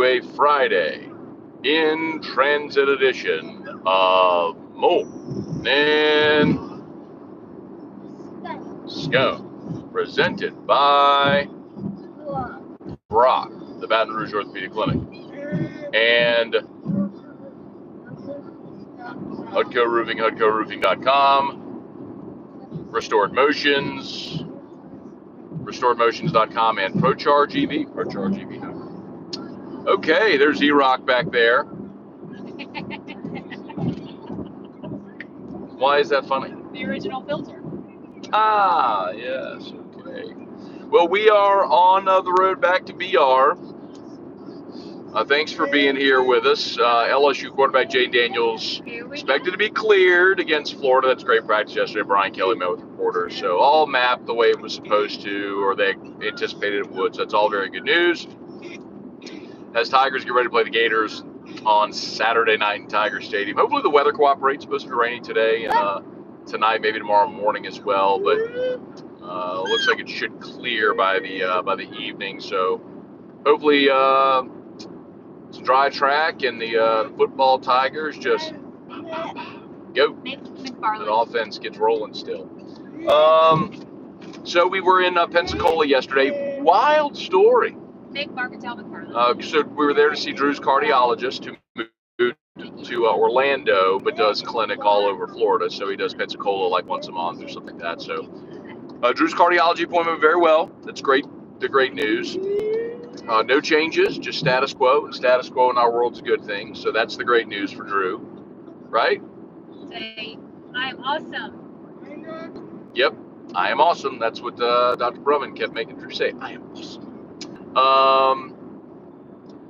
a Friday in transit edition of Mo and Scone, presented by Brock, the Baton Rouge Orthopedic Clinic, and Hudco Roofing, HudcoRoofing.com, Restored Motions, RestoredMotions.com, and ProCharge EV, ProCharge EV. Okay, there's E-Rock back there. Why is that funny? The original filter. Ah, yes, okay. Well, we are on the road back to BR. Thanks for being here with us. LSU quarterback Jayden Daniels expected to be cleared against Florida. That's great practice yesterday. Brian Kelly met with reporters. So all mapped the way it was supposed to, or they anticipated it would. So that's all very good news. As Tigers get ready to play the Gators on Saturday night in Tiger Stadium. Hopefully the weather cooperates. It's supposed to be rainy today and tonight, maybe tomorrow morning as well. But looks like it should clear by the evening. So hopefully it's a dry track and the football Tigers just go. The offense gets rolling still. So we were in Pensacola yesterday. Wild story. Nick Marcatel McFarland. So we were there to see Drew's cardiologist, who moved to Orlando, but does clinic all over Florida. So he does Pensacola like once a month or something like that. So Drew's cardiology appointment went very well. That's great. The great news. No changes, just status quo. And status quo in our world's a good thing. So that's the great news for Drew, right? Say, I'm awesome. Yep, I am awesome. That's what Dr. Brumman kept making Drew say. I am awesome.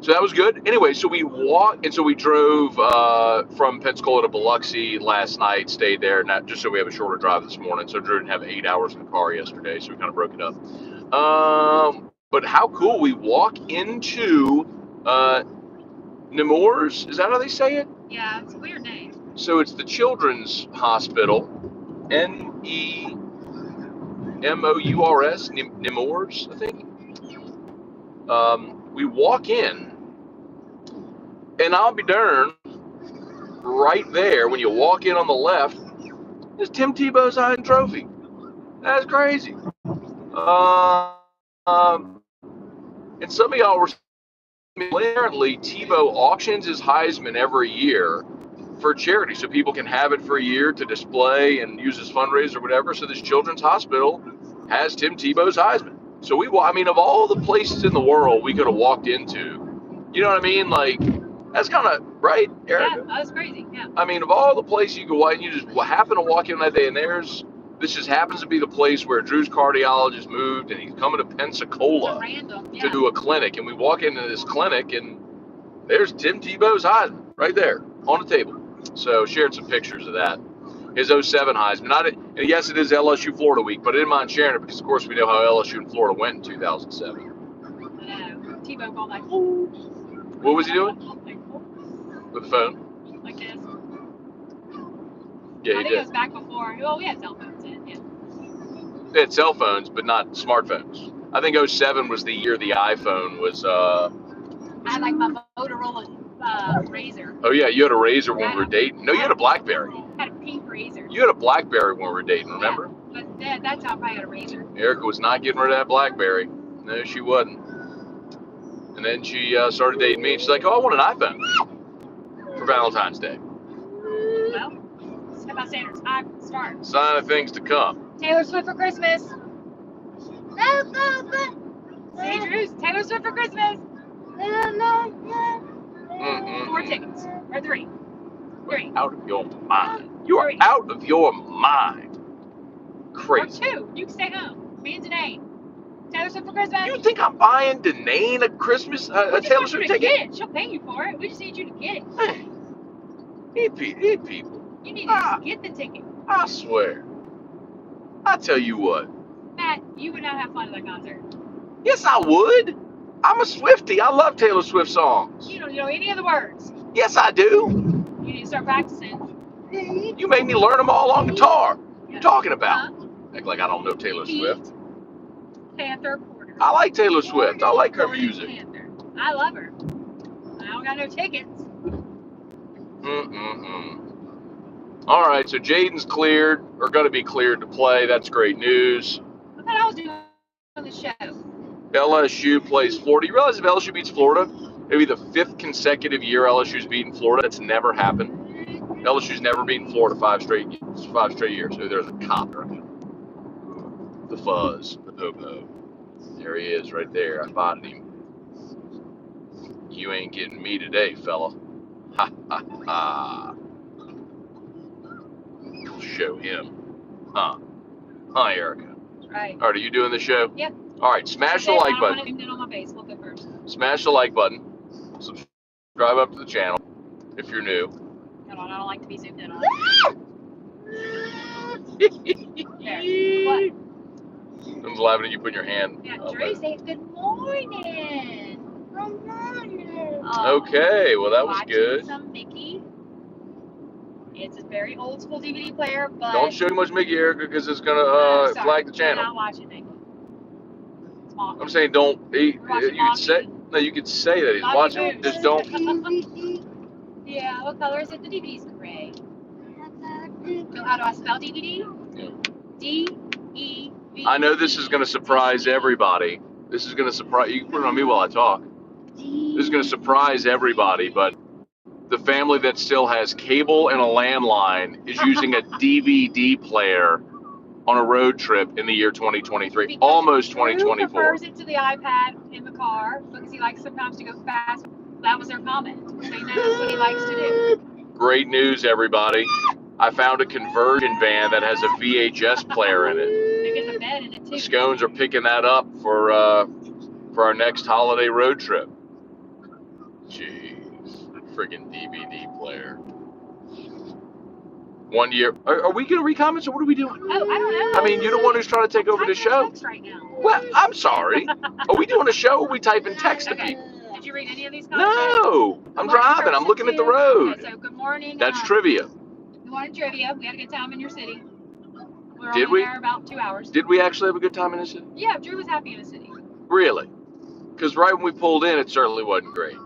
So that was good. Anyway, so we walked, and so we drove from Pensacola to Biloxi last night, stayed there, not just so we have a shorter drive this morning. So Drew didn't have 8 hours in the car yesterday, so we kind of broke it up. But how cool, we walk into Nemours, is that how they say it? Yeah, it's a weird name. So it's the Children's Hospital, Nemours, Nemours, I think. We walk in, and I'll be darned, right there, when you walk in on the left, is Tim Tebow's Heisman Trophy. That's crazy. And some of y'all were saying, apparently Tebow auctions his Heisman every year for charity, so people can have it for a year to display and use as fundraiser or whatever. So this Children's Hospital has Tim Tebow's Heisman. So I mean, of all the places in the world we could have walked into, you know what I mean? Like, that's kind of, right, Erica? Yeah, that was crazy, yeah. I mean, of all the places you could walk, and you just happen to walk in that day, and this just happens to be the place where Drew's cardiologist moved, and he's coming to Pensacola to do a clinic. And we walk into this clinic, and there's Tim Tebow's Heisman right there on the table. So shared some pictures of that. His 07 Heisman. Yes, it is LSU Florida week, but I didn't mind sharing it because, of course, we know how LSU and Florida went in 2007. Tebow called like, oh. What was he doing? Like, oh. With the phone? Like this. Yeah, he I think did. it was back before. Well, we had cell phones in, yeah. They had cell phones, but not smartphones. I think 07 was the year the iPhone was. I had like my Motorola Razor. Oh, yeah, you had a Razor when we were dating. No, you had a BlackBerry. I had a pink Razor. You had a BlackBerry when we were dating, remember? Yeah, but at that time I had a Razor. Erica was not getting rid of that BlackBerry. No, she wasn't. And then she started dating me. She's like, oh, I want an iPhone for Valentine's Day. Well, set my standards high from the start. Sign of things to come. Taylor Swift for Christmas. See, Drew's Taylor Swift for Christmas. 4 tickets. Or 3. 3. Out of your mind. You are out of your mind. Crazy. Or 2. You can stay home. Me and Danae. Taylor Swift for Christmas. You think I'm buying Danae a Christmas a Taylor Swift ticket? She'll pay you for it. We just need you to get it. Man, these people. You need to get the ticket. I swear. I tell you what. Matt, you would not have fun at that concert. Yes, I would. I'm a Swiftie. I love Taylor Swift songs. You don't know any of the words. Yes, I do. You need to start practicing. You made me learn them all on guitar. What are you talking about? Act like I don't know Taylor Swift. Panther Porter. I like Taylor Swift. I like her music. Panther. I love her. don't got no tickets. All right, so Jayden's cleared, or going to be cleared to play. That's great news. I thought I was doing the show. LSU plays Florida. You realize if LSU beats Florida, it'll be the 5th consecutive year LSU's beaten Florida. That's never happened. LSU's never beaten Florida 5 straight years. So there's a cop right. The fuzz, the Popo. There he is right there. I spotted him. You ain't getting me today, fella. Ha ha ha. We'll show him. Huh, Erica? Right. All right, are you doing the show? Yep. All right, smash the like button. On my Facebook go first. Smash the like button. Subscribe up to the channel if you're new. Hold on, I don't like to be zoomed in on. There. What? I'm laughing at you putting your hand. Yeah, up Drew, there. say good morning. Good morning. Okay, well that was Watching good. Some Mickey. It's a very old school DVD player, but Don't show too much Mickey, Erica, because it's gonna flag the channel. I'm not watching Mickey. It's Mom. I'm saying don't. You Watching could say Mom. no. You could say that he's Mom watching. TV. Just don't. Yeah, what color is it? The DVD's gray. So how do I spell DVD? Yeah. D-E-V. I know this is gonna surprise everybody. This is gonna surprise. You can put it on me while I talk. This is gonna surprise everybody, but the family that still has cable and a landline is using a DVD player on a road trip in the year 2023, Because almost Drew 2024. prefers it to the iPad in the car because he likes sometimes to go fast. That was their comment. They know that's what he likes to do. Great news, everybody. I found a conversion van that has a VHS player in it. They're getting a bed in it The too. Scones are picking that up for our next holiday road trip. Jeez, friggin' DVD player. 1 year. Are we gonna read comments or what are we doing? Oh, I don't know. I mean, you're the one who's trying to take over the show. Right now. Well, I'm sorry. Are we doing a show or are we typing text to Okay. people? Did you read any of these comments? No, I'm driving. I'm looking at the road. Okay, so good morning. That's trivia. Good morning, trivia. We had a good time in your city. Did only we? there about 2 hours. Did we actually have a good time in the city? Yeah, Drew was happy in the city. Really? Because right when we pulled in, it certainly wasn't great.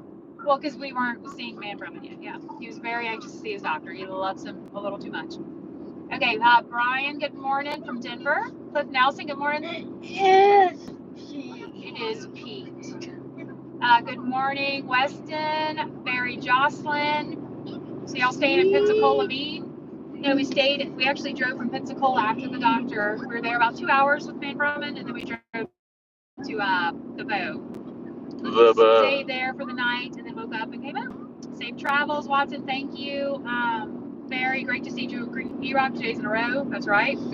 Well, because we weren't seeing Man from it yet. Yeah, he was very anxious to see his doctor. He loves him a little too much. Okay, Brian, good morning from Denver. Cliff Nelson, good morning. Yes. It is Pete. Good morning, Weston, Barry Jocelyn. So y'all staying in Pensacola, Maine? No, we actually drove from Pensacola after the doctor. We were there about 2 hours with Man Brumman, and then we drove to the Bow. Stayed there for the night, and then woke up and came out. Safe travels, Watson, thank you. Very great to see Drew and B-Rock 2 days in a row. That's right. It's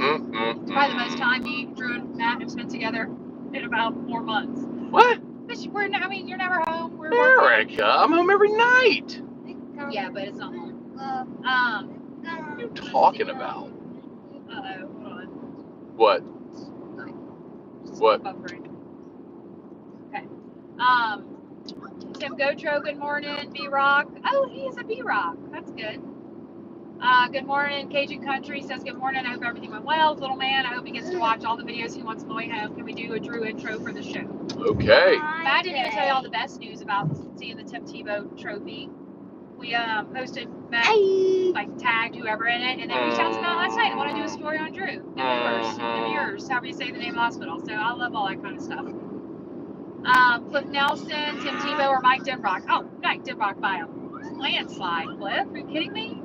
probably the most time me, Drew, and Matt have spent together in about 4 months. What? But you're never home. We're Erica, I'm home every night. Yeah, but it's not long. What are you talking about? Uh-oh, hold on. What? What? Buffering. Okay. Tim Gotro, good morning. B-Rock. Oh, he's a B-Rock. That's good. Good morning. Cajun Country says good morning. I hope everything went well. Little man, I hope he gets to watch all the videos he wants on the way home. Can we do a Drew intro for the show? Okay. Matt didn't even tell you all the best news about seeing the Tim Tebow Trophy. We posted, Matt, like tagged whoever in it, and they reached out to Matt last night and want to do a story on Drew. Demers, however you say the name of the hospital. So I love all that kind of stuff. Cliff Nelson, Tim Tebow, or Mike Denbrock. Oh, Mike Denbrock by a landslide. Cliff, are you kidding me?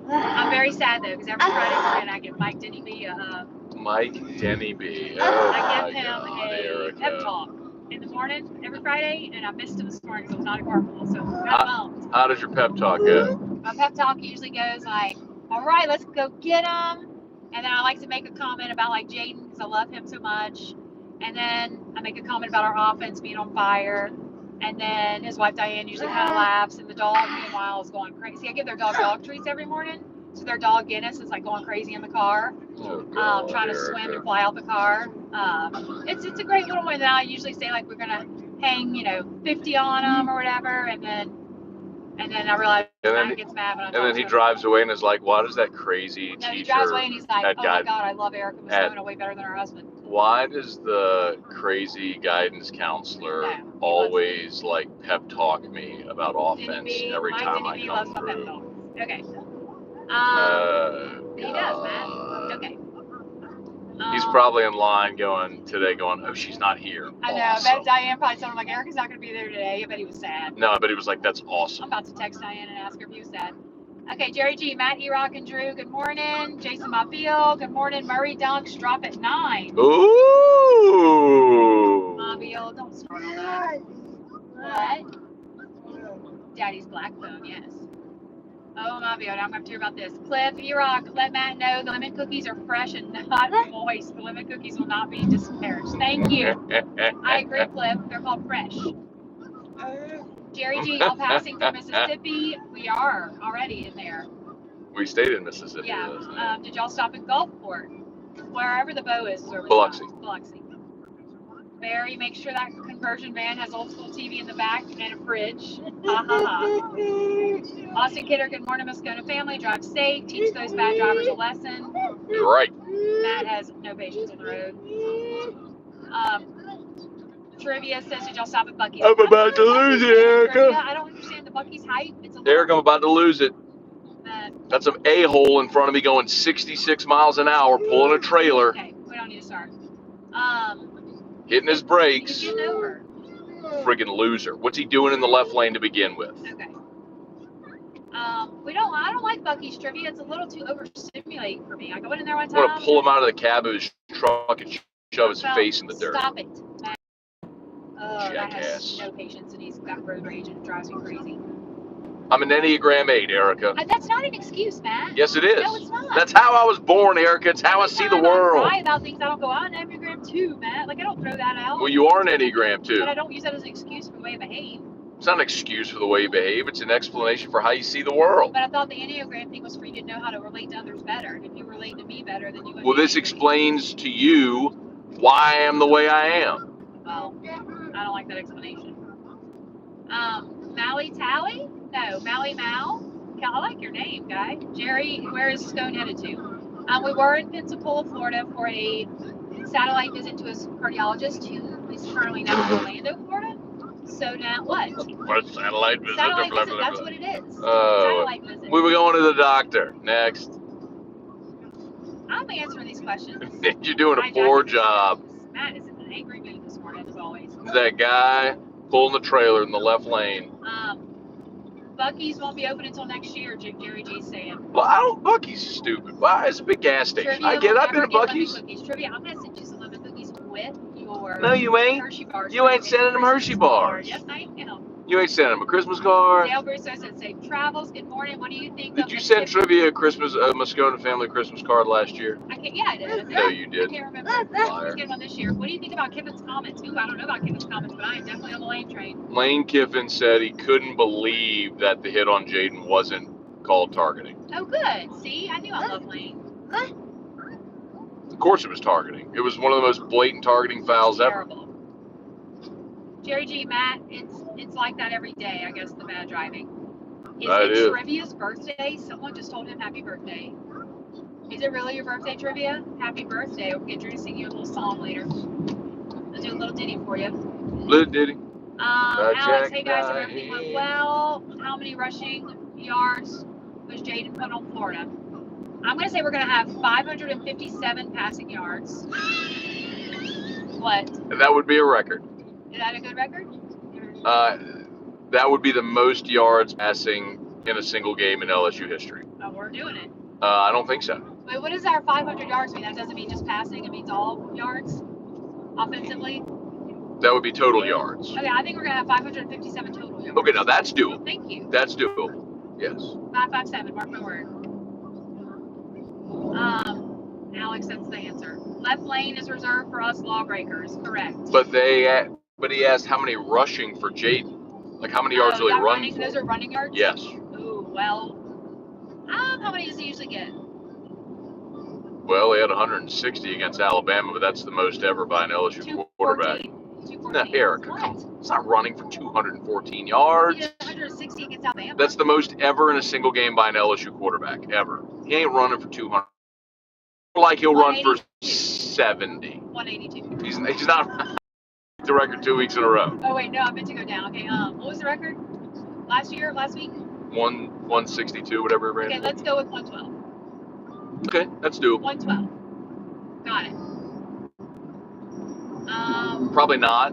I'm very sad though, because every Friday morning I give Mike Denny B Mike Denny B. Oh I give him God, a pep talk in the morning every Friday, and I missed him this morning because I was not at Carpool, so I'm bummed. How does your pep talk go? My pep talk usually goes like, all right, let's go get him. And then I like to make a comment about like Jayden because I love him so much. And then I make a comment about our offense being on fire. And then his wife Diane usually kind of laughs, and the dog meanwhile is going crazy. I give their dog treats every morning. So their dog Guinness is like going crazy in the car, trying to swim and fly out the car. It's a great little one. That I usually say like we're gonna hang 50 on them or whatever, and then And then I realized Matt gets mad when I talk to him. And then he drives away and is like, why does that crazy teacher he drives away and he's like, oh my God, I love Erica Scone way better than her husband. Why does the crazy guidance counselor always like pep talk me about offense every time I come through? Okay. He does, Matt. Okay. He's probably in line today going, oh, she's not here. I know. Awesome. I bet Diane probably told him, like, Erica's not going to be there today. I bet he was sad. No, I bet he was like, that's awesome. I'm about to text Diane and ask her if he was sad. Okay, Jerry G, Matt, E-Rock, and Drew, good morning. Jason Mobile, good morning. Murray Dunks, drop at 9. Ooh. Mobile, don't start on that. What? Daddy's black phone, yes. Oh, Mobile, now I'm going to hear about this. Cliff, E-Rock, let Matt know the lemon cookies are fresh and not moist. The lemon cookies will not be disparaged. Thank you. I agree, Cliff. They're called fresh. Jerry G, y'all passing through Mississippi? We are already in there. We stayed in Mississippi. Yeah. Did y'all stop at Gulfport? Wherever the bow is. Biloxi. Barry, make sure that conversion van has old school TV in the back and a fridge. Ha ha ha. Austin Kidder, good morning, Moscona family. Drive safe. Teach those bad drivers a lesson. You're right. Matt has no patience on the road. Trivia says, did y'all stop at Buc-ee's? I'm about to lose it, Erica. I don't understand the Buc-ee's hype. Erica, I'm about to lose it. That's some a-hole in front of me going 66 miles an hour, pulling a trailer. Okay, we don't need to start. Hitting his brakes. He's getting over. Friggin' loser. What's he doing in the left lane to begin with? Okay. I don't like Buc-ee's trivia. It's a little too overstimulating for me. I go in there one time. I want to pull him out of the cab of his truck and shove his face in the dirt. Stop it. That has no patience, and he's got road rage, and it drives me crazy. I'm an Enneagram 8, Erica. That's not an excuse, Matt. Yes, it is. No, it's not. That's how I was born, Erica. It's how I see the world. I cry about things I don't go on an Enneagram 2, Matt. Like, I don't throw that out. Well, you are an Enneagram 2. But I don't use that as an excuse for the way I behave. It's not an excuse for the way you behave. It's an explanation for how you see the world. But I thought the Enneagram thing was for you to know how to relate to others better. And if you relate to me better, then you would. Well, this explains to you why I am the way I am. Well, I don't like that explanation. Mally Tally? No, Mally Mal. I like your name, guy. Jerry, where is Scone headed to? We were in Pensacola, Florida for a satellite visit to a cardiologist who is currently now in Orlando, Florida. So now what? What satellite visit? Satellite visit, that's what it is. Satellite visit. We were going to the doctor. Next. I'm answering these questions. You're doing a poor job. Matt is in an angry mood this morning, as always. That guy pulling the trailer in the left lane. Buc-ee's won't be open until next year, Jerry G's saying. Well, Buc-ee's is stupid. Why? It's a big gas station. I get it. I've been to Buc-ee's. Trivia, I'm going to send you some lemon cookies with your No, you ain't. Hershey bars. You ain't sending them Hershey bars. Yes, I am. You ain't sending them a Christmas card. Dale Bruce said safe travels. Good morning. What do you think? Did you send Trivia a Moscona family Christmas card last year? I did. No, you did. I can't remember. Let's get one this year. What do you think about Kiffin's comments? Ooh, I don't know about Kiffin's comments, but I am definitely on the Lane train. Lane Kiffin said he couldn't believe that the hit on Jayden wasn't called targeting. Oh, good. See, I knew I love Lane. Of course it was targeting. It was one of the most blatant targeting fouls ever. Jerry G, Matt, it's like that every day, I guess, the bad driving. Is it Trivia's birthday? Someone just told him happy birthday. Is it really your birthday, Trivia? Happy birthday. We'll get Drew to sing you a little song later. I'll do a little ditty for you. Little ditty. Alex, hey guys, everything went well. How many rushing yards was Jayden put on Florida? I'm going to say we're going to have 557 passing yards. What? That would be a record. Is that a good record? That would be the most yards passing in a single game in LSU history. Oh, we're doing it. I don't think so. Wait, what does our 500 yards mean? That doesn't mean just passing. It means all yards offensively? That would be total yards. Okay, I think we're going to have 557 total yards. Okay, now that's doable. Thank you. That's doable. Yes. 557, mark my word. Alex, that's the answer. Left lane is reserved for us lawbreakers, correct. But he asked how many rushing for Jayden. Like how many yards will he run for? Those are running yards? Yes. Ooh, well, how many does he usually get? Well, he had 160 against Alabama, but that's the most ever by an LSU quarterback. 214. No, Erica, come on. It's not running for 214 yards. He did 160 against Alabama. That's the most ever in a single game by an LSU quarterback, ever. He ain't running for 200. Like he'll run for 70. 182. He's not the record 2 weeks in a row. Oh, wait, no, I meant to go down. Okay, what was the record? Last week? 162, whatever it ran. Okay, let's go with 112. Okay, that's doable. 112. Got it. Probably not.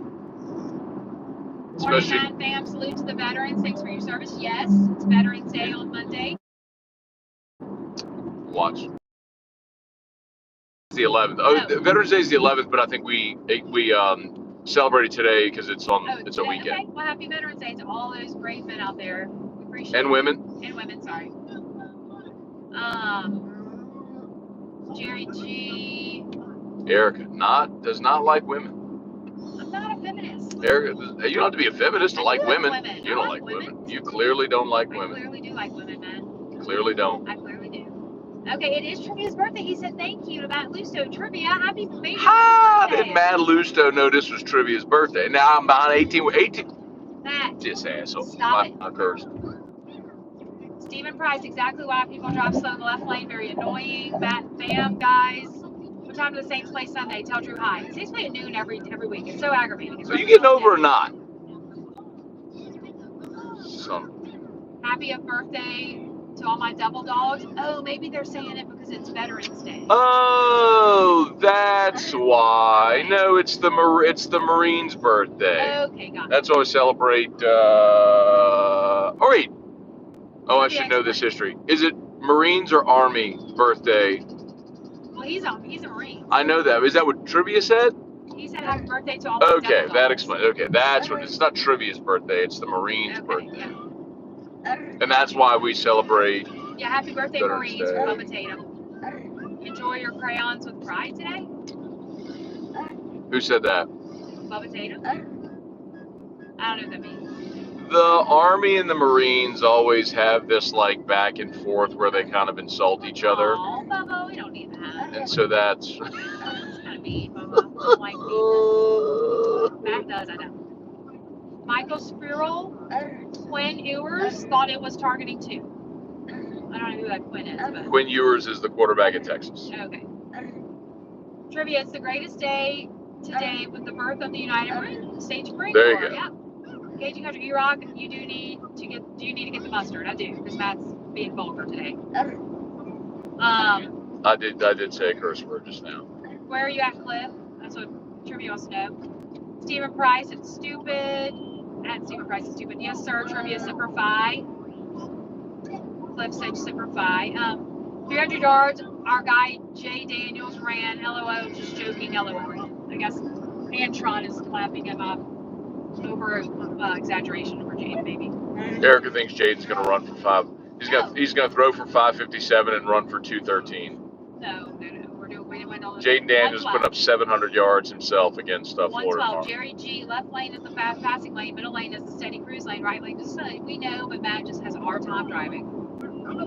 Morning, Matt, fam. Salute to the veterans. Thanks for your service. Yes, it's Veterans Day on Monday. Watch. It's the 11th. Oh, Veterans Day is the 11th, but I think we celebrated today because it's on. It's a weekend. Okay. Well, happy Veterans Day to all those brave men out there. We appreciate and it. women. And women, sorry. Jerry G. Erica does not like women. I'm not a feminist. Erica, you don't have to be a feminist to like women. You don't like women. You clearly don't like women. I clearly do like women, man. You clearly don't. I clearly do. Okay, it is Trivia's birthday. He said thank you to Matt Lusto. Trivia, happy birthday. How did Matt Lusto know this was Trivia's birthday? Now I'm behind 18. Matt, this asshole. Stop it. I cursed. Stephen Price, exactly why people drive slow in the left lane. Very annoying. Matt, fam, guys. What time to the Saints play Sunday? Tell Drew hi. Saints play at noon every week. It's so aggravating. So you getting over or not? Happy birthday to all my double dogs. Oh, maybe they're saying it because it's Veterans Day. Oh, that's why. No, it's the Marines' birthday. Okay, got it. That's why we celebrate. Wait. Oh, I should know this history. Is it Marines or Army birthday? Well, he's a Marine. I know that. Is that what Trivia said? He said happy birthday to all my double dogs. that explains. Okay, that's what. It's not Trivia's birthday. It's the Marines' birthday. Yeah. And that's why we celebrate. Yeah, happy birthday, Marines, from Bubba Tatum. Enjoy your crayons with pride today. Who said that? Bubba Tatum. I don't know what that means. The Army and the Marines always have this like back and forth where they kind of insult each other. Oh, Bubba, we don't need that. And so that's. That's kind of mean, Bubba. I don't like meanness. Matt does, I know. Michael Spirrell, Quinn Ewers thought it was targeting 2. I don't know who that Quinn is. But... Quinn Ewers is the quarterback in Texas. Okay. Trivia, it's the greatest day today with the birth of the United States Marine Corps. There you go. Yeah. Engaging Country E-Rock, do you need to get the mustard? I do, because Matt's being vulgar today. I did say a curse word just now. Where are you at, Cliff? That's what Trivia wants to know. Stephen Price, it's stupid. And Stephen Price is stupid. Yes, sir. Trivia, Semper Fi. Cliff said Semper Fi. 300 yards. Our guy Jay Daniels ran. LOL. Just joking. LOL. I guess Antron is clapping him up over exaggeration for Jade, maybe. Erica thinks Jaden's going to run for 5. He's going to throw for 557 and run for 213. No. We went on. Jayden Daniels put up 700 yards himself against Florida. 112. Jerry G. Left lane is the fast passing lane. Middle lane is the steady cruise lane. Right lane is steady. We know, but Matt just has a hard time driving.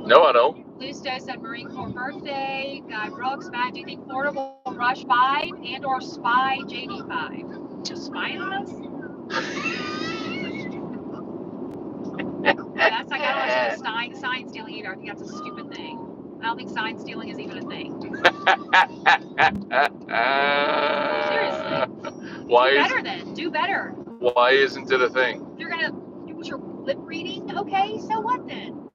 No, I don't. Lusto said Marine Corps birthday. Guy Brooks. Matt, do you think Florida will rush 5 and or spy JD 5? Just spying on us? That's like, I don't understand sign stealing either. I think that's a stupid thing. I don't think sign stealing is even a thing. Seriously. Do better. Why isn't it a thing? You're gonna do your lip reading, okay? So what then?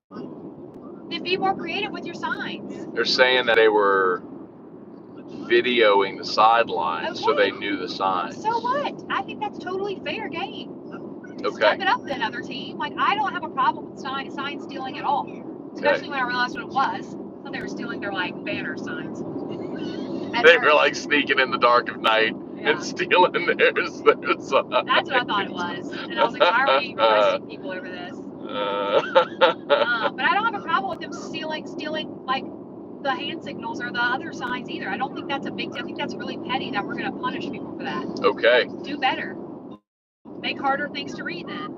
Then be more creative with your signs. They're saying that they were videoing the sidelines so they knew the signs. So what? I think that's totally fair game. Okay. Step it up then, other team. Like, I don't have a problem with sign stealing at all. Especially when I realized what it was. I thought they were stealing their, like, banner signs. They were, like, sneaking in the dark of night and stealing their signs. That's what I thought it was. And I was like, why are we arresting people over this? But I don't have a problem with them stealing, like, the hand signals or the other signs either. I don't think that's a big deal. I think that's really petty that we're going to punish people for that. Okay. Do better. Make harder things to read then.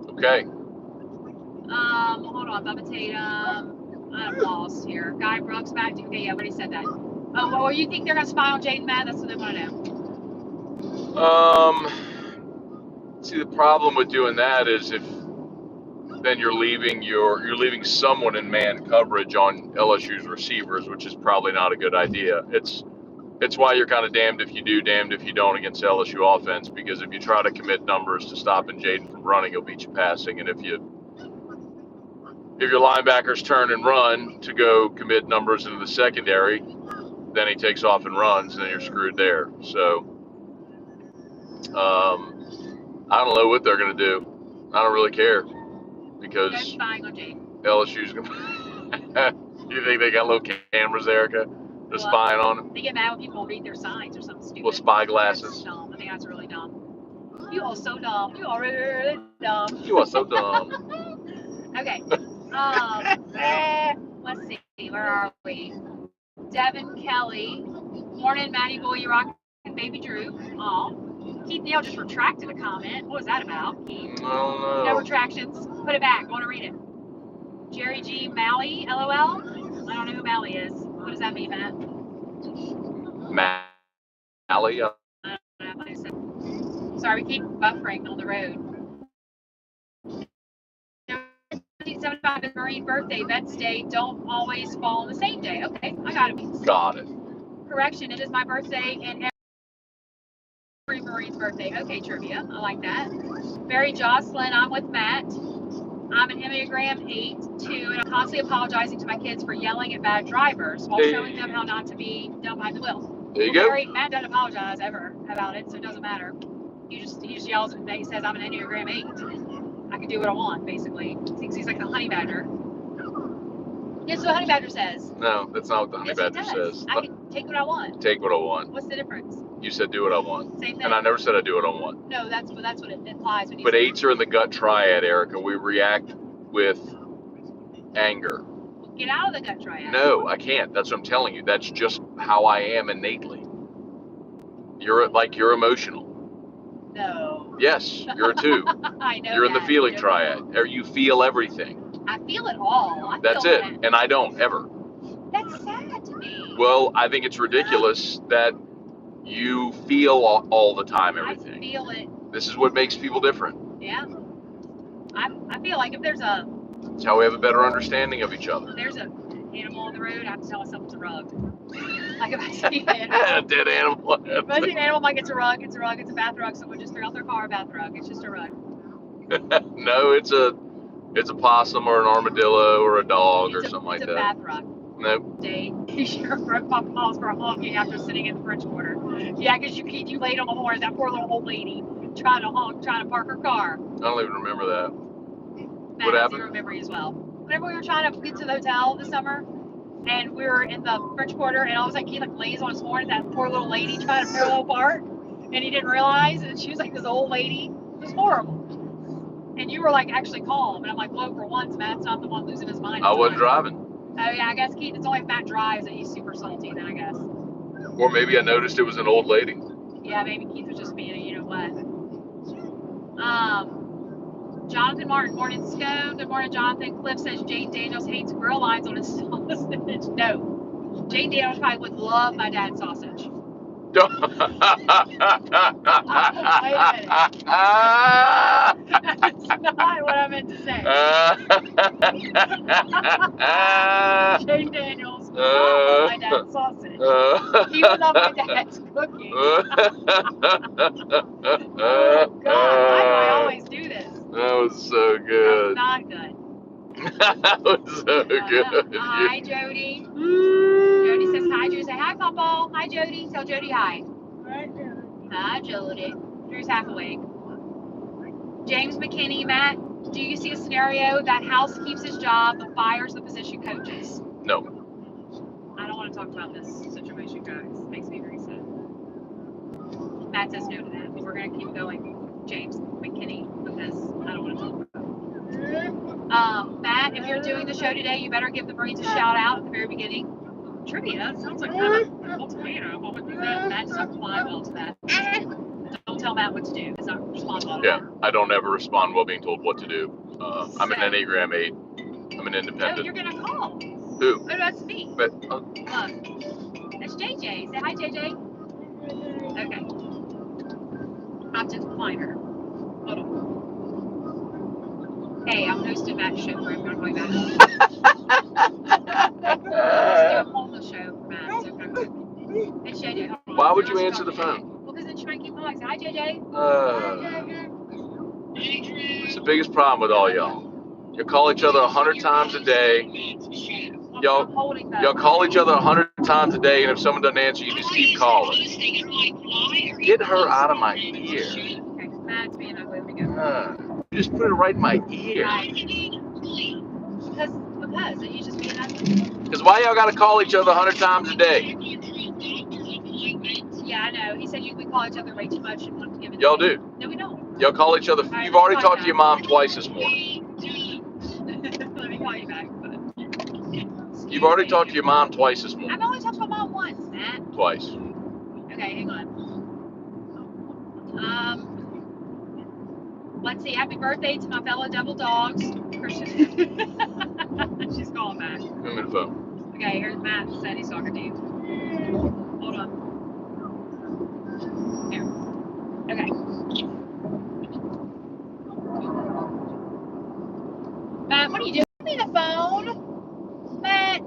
Okay. Hold on, Bubba Tatum. I'm lost here. Guy Brooks back to, okay, yeah, but he said that. Oh, well, you think they're going to spy on Jayden, Matt? That's what they want to know. See, the problem with doing that is if then you're leaving someone in man coverage on LSU's receivers, which is probably not a good idea. It's why you're kind of damned if you do, damned if you don't against LSU offense, because if you try to commit numbers to stopping Jayden from running, he'll beat you passing, and if your linebackers turn and run to go commit numbers into the secondary, then he takes off and runs, and then you're screwed there. So I don't know what they're going to do. I don't really care, because LSU's going to... You think they got little cameras, Erica? They're spying on him? They get mad when people read their signs or something stupid. With spy glasses. That's dumb. I think that's really dumb. You are so dumb. You are really dumb. You are so dumb. Okay. Let's see. Where are we? Devin Kelly. Morning, Maddie boy. You rocking baby Drew. Aw. Keith Neal just retracted a comment. What was that about, Keith? Oh, no. No retractions. Put it back. I want to read it. Jerry G. Malley, LOL. I don't know who Malley is. What does that mean, Matt? Malley? I don't know what I said. Sorry, we keep buffering on the road. 1975 is Marine birthday. Vets Day don't always fall on the same day. Okay, I got it. Got it. Correction, it is my birthday and every Marine's birthday. Okay, trivia. I like that. Barry Jocelyn, I'm with Matt. I'm an Enneagram 8, 2, and I'm constantly apologizing to my kids for yelling at bad drivers while showing them how not to be dumb behind the wheel. There you go. Barry, Matt doesn't apologize ever about it, so it doesn't matter. He just yells and he says I'm an Enneagram 8. I can do what I want, basically. He thinks he's like a honey badger. Guess what a honey badger says? No, that's not what the honey badger says. I can take what I want. Take what I want. What's the difference? You said do what I want. Same thing. And I never said I do what I want. No, that's what it implies when you But say 8s are in the gut triad, Erica. We react with anger. Get out of the gut triad. No, I can't. That's what I'm telling you. That's just how I am innately. You're emotional. No. Yes, you're a 2. I know. You're in the feeling triad. Or you feel everything. I feel it all. That's it. And I don't ever. That's sad to me. Well, I think it's ridiculous that you feel all the time everything. I feel it. This is what makes people different. Yeah. I feel like if there's a... It's how we have a better understanding of each other. There's an animal on the road, I have to tell myself it's a rug. Like if I see an animal. A dead animal. If I see an animal, I'm like, it's a rug, it's a rug, it's a bath rug. Someone just threw out their car, a bath rug. It's just a rug. No, it's a possum or an armadillo or a dog or something like that. It's a bath rug. Nope. Day. Sure, broke my balls for honking after sitting in the French Quarter. Yeah, because you laid on the horn. That poor little old lady trying to park her car. I don't even remember that. Matt What happened? Zero memory as well. Whenever we were trying to get to the hotel this summer, and we were in the French Quarter, and all of a sudden he lays on his horn. That poor little lady trying to parallel park, and he didn't realize, and she was like this old lady. It was horrible. And you were like actually calm, and I'm like, well, for once, Matt's not the one losing his mind. I wasn't driving. Oh yeah, I guess Keith. It's only if Matt drives that he's super salty. Then I guess. Or maybe I noticed it was an old lady. Yeah, maybe Keith was just being a you know what. Jonathan Martin, morning Scone. Good morning, Jonathan. Cliff says Jayden Daniels hates grill lines on his sausage. No, Jayden Daniels probably would love my dad's sausage. Wait a minute. That's not what I meant to say. Jayden Daniels would love my dad's sausage. He would love my dad's cooking. Oh, God. Why do I always do this? That was so good. That was not good. That was so good. Hi, Jody. Jody says hi. Jody say hi, Papa. Hi, Jody. Tell Jody hi. Hi, Jody. Hi, Jody. Drew's half awake. James McKinney, Matt, do you see a scenario that House keeps his job but fires the position coaches? No. I don't want to talk about this situation, guys. It makes me very sad. Matt says no to that. We're going to keep going. James McKinney, because I don't want to talk about it. Matt, if you're doing the show today, you better give the Marines a shout out at the very beginning. Trivia, it sounds like kind of a ultimatum. What would do that? Matt doesn't reply well to that. Don't tell Matt what to do. It's not responsible. Yeah, I don't ever respond while being told what to do. I'm an Enneagram 8. I'm an independent. Oh, you're going to call. Who? Oh, that's me. But, Look. That's JJ. Say hi, JJ. Okay. I have to find her. Hold on. Hey, I'm hosting that show for him. Don't worry about it. Just do a homeless show for Matt. So come back. Hey, JJ, hold on. Why would you answer the phone? Well, because then she might keep calling. Hi, JJ. It's the biggest problem with all y'all. You call each other 100 times a day. Y'all call each other 100 times a day, and if someone doesn't answer, you just keep calling. Get her out of my ear. Okay, Matt's being ugly. Let me go. You just put it right in my ear. Right. Because he's just being ugly. Because why y'all got to call each other 100 times a day? Yeah, I know. He said we call each other way too much and want to give it. Y'all do. No, we don't. Y'all call each other. You've already talked to your mom twice this morning. Let me call you back. You've already talked to your mom twice this morning. I've only talked to my mom once, Matt. Twice. Okay, hang on. Let's see. Happy birthday to my fellow double dogs, Christian. She's calling back. Give me the phone. Okay, here's Matt. Said he's talking to you. Hold on. Here. Okay. Matt, what are you doing? Give me the phone. Matt.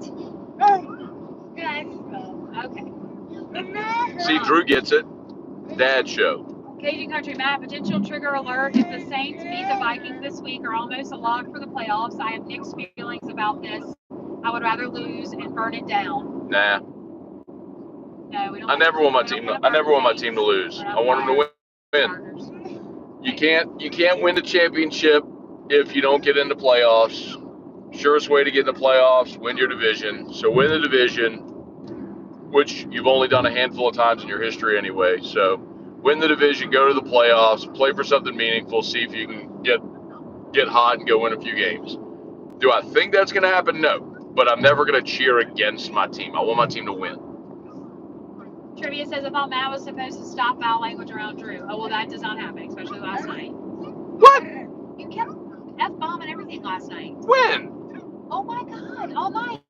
Okay. Okay. See, Drew gets it. Dad show. Cajun Country Matt, potential trigger alert. If the Saints beat the Vikings this week are almost a lock for the playoffs. I have mixed feelings about this. I would rather lose and burn it down. Nah. No, we don't. I never want my team to lose. I want them to win. You can't win the championship if you don't get into playoffs. Surest way to get in the playoffs, win your division. So win the division, which you've only done a handful of times in your history anyway. So win the division, go to the playoffs, play for something meaningful, see if you can get hot and go win a few games. Do I think that's going to happen? No. But I'm never going to cheer against my team. I want my team to win. Trivia says, I thought Matt was supposed to stop foul language around Drew. Oh, well, that does not happen, especially last night. What? You kept F-bomb and everything last night. When? Oh, my God. All night.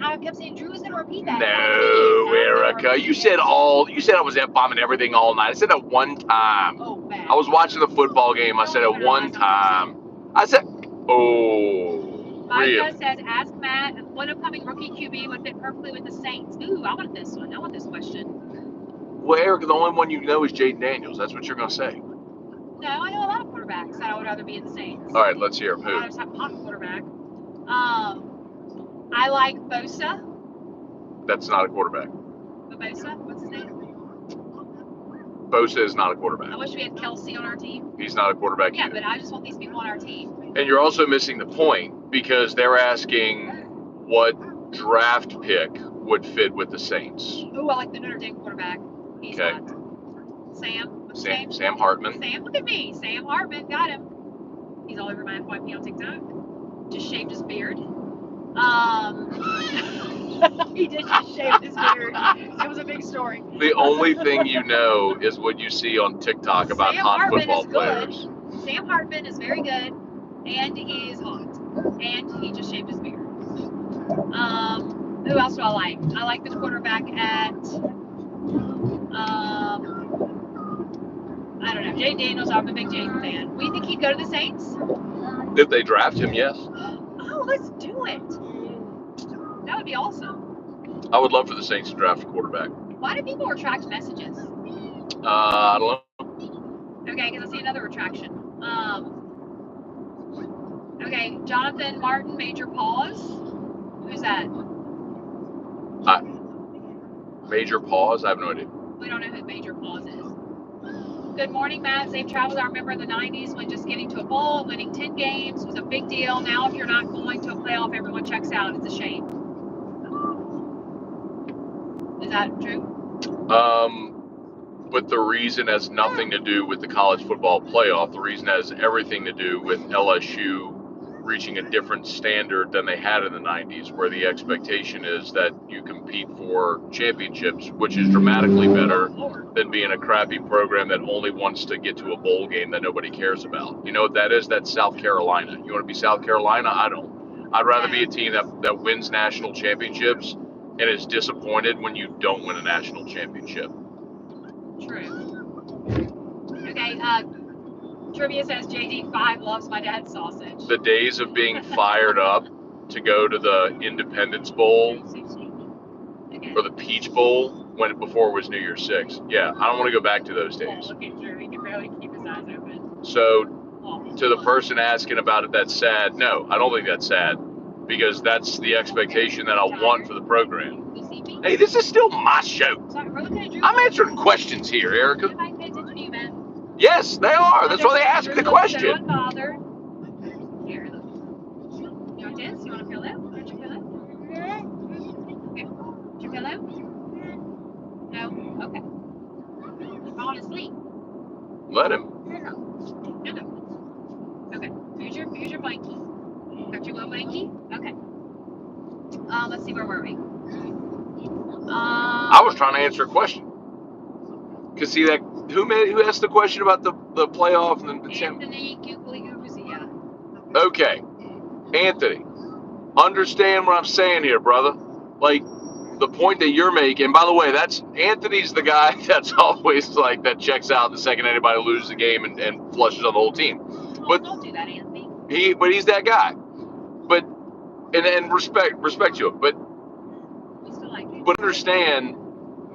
I kept saying Drew was going to repeat that. No, Erica. You said I was F-bombing everything all night. I said it one time. Oh, man. I was watching the football game. I said it one time. I said, Micah says, ask Matt, what upcoming rookie QB would fit perfectly with the Saints? Ooh, I want this one. I want this question. Well, Erica, the only one you know is Jayden Daniels. That's what you're going to say. No, I know a lot of quarterbacks that I would rather be in the Saints. All right, let's hear who. I just have a hot quarterback. I like Bosa. That's not a quarterback. But Bosa, what's his name? Bosa is not a quarterback. I wish we had Kelsey on our team. He's not a quarterback Yeah, either. but I just want these people on our team. And you're also missing the point because they're asking what draft pick would fit with the Saints. Ooh, I like the Notre Dame quarterback. He's Okay. hot. Sam. What's his name? Sam Hartman. Sam, look at me. Sam Hartman, got him. He's all over my FYP on TikTok. Just shaved his beard. He did just shave his beard. It was a big story. The only thing you know is what you see on TikTok about Sam hot Hartman football is players. good. Sam Hartman is very good, and he is hot. And he just shaved his beard. Who else do I like? I like the quarterback at, I don't know, Jayden Daniels. I'm a big Jayden fan. Do you think he'd go to the Saints? If they draft him, yes. Oh, let's do it. That would be awesome. I would love for the Saints to draft a quarterback. Why do people retract messages? I don't know. Okay, because I see another retraction. Okay, Jonathan Martin, major pause. Who's that? Major pause? I have no idea. We don't know who major pause is. Good morning, Matt. Safe travels. I remember in the 90s when just getting to a bowl and winning 10 games was a big deal. Now, if you're not going to a playoff, everyone checks out. It's a shame. Is that true? But the reason has nothing to do with the college football playoff. The reason has everything to do with LSU reaching a different standard than they had in the 90s, where the expectation is that you compete for championships, which is dramatically better than being a crappy program that only wants to get to a bowl game that nobody cares about. You know what that is? That's South Carolina. You want to be South Carolina? I don't. I'd rather be a team that wins national championships and is disappointed when you don't win a national championship. True. Okay, Trivia says JD5 loves my dad's sausage. The days of being fired up to go to the Independence Bowl or the Peach Bowl before it was New Year's 6. Yeah, I don't want to go back to those days. Look at Drew. He can barely keep his eyes open. So, to the person asking about it, that's sad. No, I don't think that's sad, because that's the expectation that I want for the program. Hey, this is still my show. I'm answering questions here, Erica. Yes, they are. That's why they ask the question. Here, look. You want this? You want a pillow? Want your pillow? Okay. Want your pillow? No? Okay. He's falling asleep. Let him. No. Okay. Here's your blankie. Got your little blankie? Okay. Let's see, where were we? I was trying to answer a question. Cause see that who asked the question about the playoff and then Anthony Guglia. Okay, Anthony, understand what I'm saying here, brother. Like the point that you're making. By the way, that's Anthony's the guy that's always like that checks out the second anybody loses the game and flushes on the whole team. Oh, But don't do that, Anthony. He's that guy. But and respect you, but understand.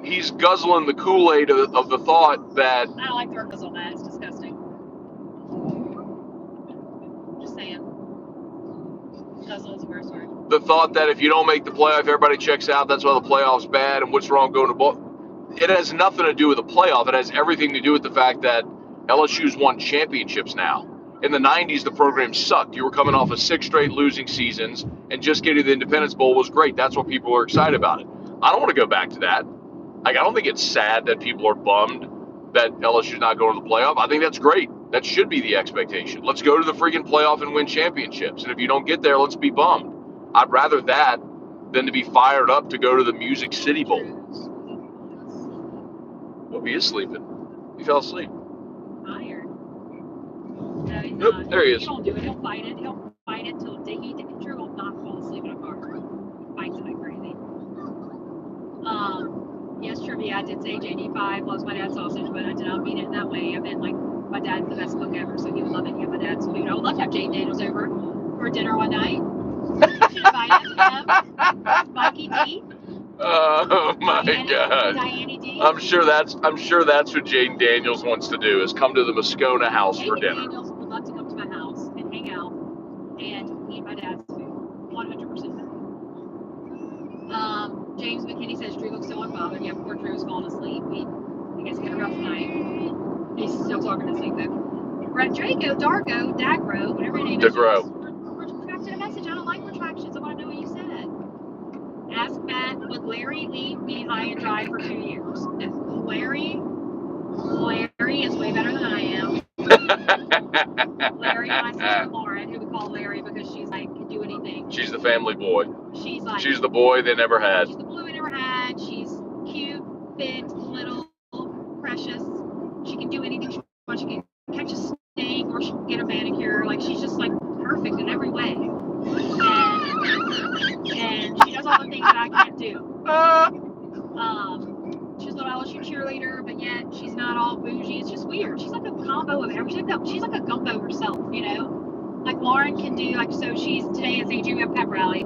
He's guzzling the Kool-Aid of the thought that... I don't like the guzzle that. It's disgusting. Just saying. Guzzle is the worst word. The thought that if you don't make the playoff, everybody checks out. That's why the playoff's bad. And what's wrong going to ball? It has nothing to do with the playoff. It has everything to do with the fact that LSU's won championships now. In the 90s, the program sucked. You were coming off of 6 straight losing seasons, and just getting to the Independence Bowl was great. That's what people were excited about it. I don't want to go back to that. Like, I don't think it's sad that people are bummed that LSU's not going to the playoff. I think that's great. That should be the expectation. Let's go to the freaking playoff and win championships. And if you don't get there, let's be bummed. I'd rather that than to be fired up to go to the Music City Bowl. Oh, he is sleeping. He fell asleep. Tired. No, he's Nope, not. there he is. He won't do it. He'll fight it. He'll fight it till Drew will not fall asleep in a car. Fights it like crazy. Yes, trivia, I did say JD5 loves my dad's sausage, but I did not mean it that way. I meant like my dad's the best cook ever, so he would love any of my dad's food. I would love to have Jayden Daniels over for dinner one night. You should invite him. Mikey D. Oh my God! Diane D. I'm sure that's what Jayden Daniels wants to do, is come to the Scone house for dinner. Daniels would love to come to my house and hang out and eat my dad's food. 100%. James McKinney says Drew looks so unbothered. Yeah, poor Drew's falling asleep. I guess he had a rough night. He's still talking to sleep though. Draco, Dargo, Dagro, whatever your name is. Retracted a message. I don't like retractions. I want to know what you said. Ask Matt, would Larry leave me high and dry for 2 years? No. Larry is way better than I am. Larry, my sister Lauren, who we call Larry because she's like, can do anything. She's the family boy. She's like, she's the boy they never had. She's the boy we never had. She's cute, fit, little, precious. She can do anything she wants. She can catch a snake or she can get a manicure. Like, she's just like perfect in every way. And she does all the things that I can't do. She's a little LSU cheerleader, but yet she's not all bougie. It's just weird. She's like a combo of everything. She's like a gumbo herself, you know? Like Lauren can do, like, so she's, today at St. Jude, we have pep rally.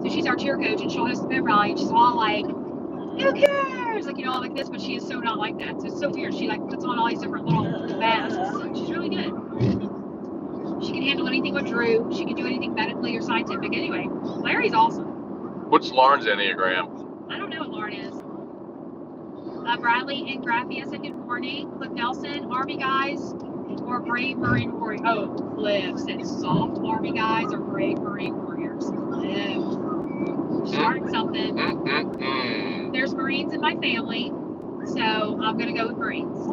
So she's our cheer coach and she'll host the pep rally and she's all like, who cares? Like, you know, like this, but she is so not like that. So it's so weird. She like puts on all these different little masks. She's really good. She can handle anything with Drew. She can do anything medically or scientific. Anyway, Larry's awesome. What's Lauren's Enneagram? I don't know what Lauren is. Bradley and Graphia said good morning. Cliff Nelson, Army guys or brave Marine warriors? Oh, Cliff said soft Army guys or brave Marine warriors. Cliff. Starting something. There's Marines in my family, so I'm going to go with Marines.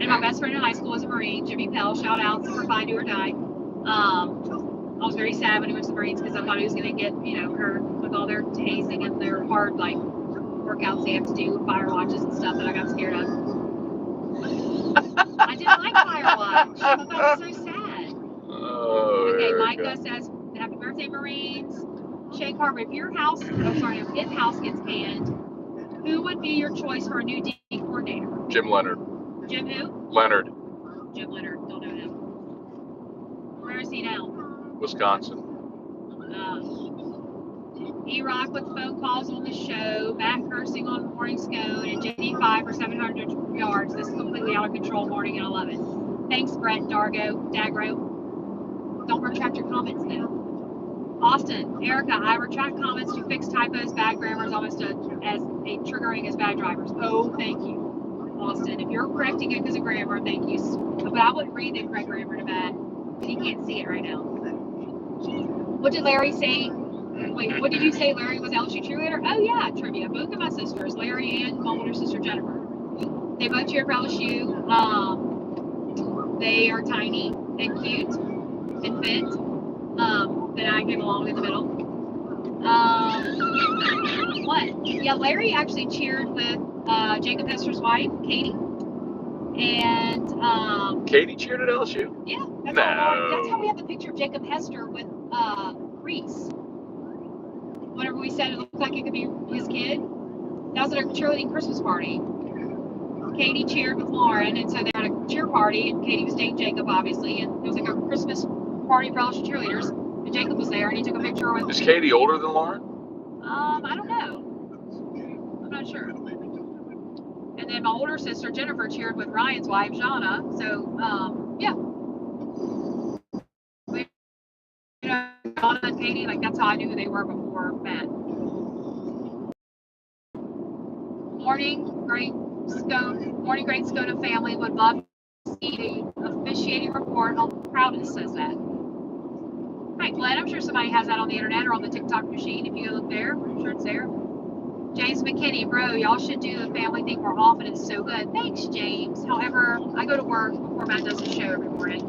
And my best friend in high school was a Marine, Jimmy Pell. Shout out, Super Fine, Do or Die. I was very sad when he went to the Marines because I thought he was going to get, you know, hurt with all their tasing and their hard, like, workouts they have to do, fire watches and stuff that I got scared of. I didn't like fire watch. I thought it was so sad. Okay, Micah says, happy birthday, Marines. Shay Carver, if house gets banned, who would be your choice for a new D coordinator? Jim Leonard. Jim who? Leonard. Jim Leonard. Don't know him. Where is he now? Wisconsin. E-Rock with phone calls on the show, Matt cursing on Morning Scone, and JD5 for 700 yards. This is completely out of control, morning and 11. Thanks, Brett, Dargo. Don't retract your comments now. Austin, Erica, I retract comments to fix typos, bad grammar is almost as triggering as bad drivers. Oh, thank you, Austin. If you're correcting it because of grammar, thank you. But I wouldn't read the correct grammar to Matt because he can't see it right now. What did Larry say? Wait, what did you say? Larry was LSU cheerleader? Oh yeah, trivia. Both of my sisters, Larry and my older sister Jennifer, they both cheer for LSU. They are tiny and cute and fit. Then I came along in the middle. What? Yeah, Larry actually cheered with Jacob Hester's wife, Katie. And Katie cheered at LSU? Yeah, that's how we have the picture of Jacob Hester with Reese. Whenever we said it looked like it could be his kid, that was at a cheerleading Christmas party. Katie cheered with Lauren, and so they had a cheer party, and Katie was dating Jacob, obviously, and it was like a Christmas party for LSU cheerleaders, and Jacob was there, and he took a picture with... Is Katie older than Lauren? I don't know. I'm not sure. And then my older sister, Jennifer, cheered with Ryan's wife, Shauna, so, yeah. Shauna and Katie, like, that's how I knew who they were before Matt. Morning, great Scone family would love to see the officiating report on Proudness says that. Right, Glenn, I'm sure somebody has that on the internet or on the TikTok machine. If you go look there, I'm sure it's there. James McKinney, bro, y'all should do the family thing more often. It's so good. Thanks, James. However, I go to work before Matt does his show every morning.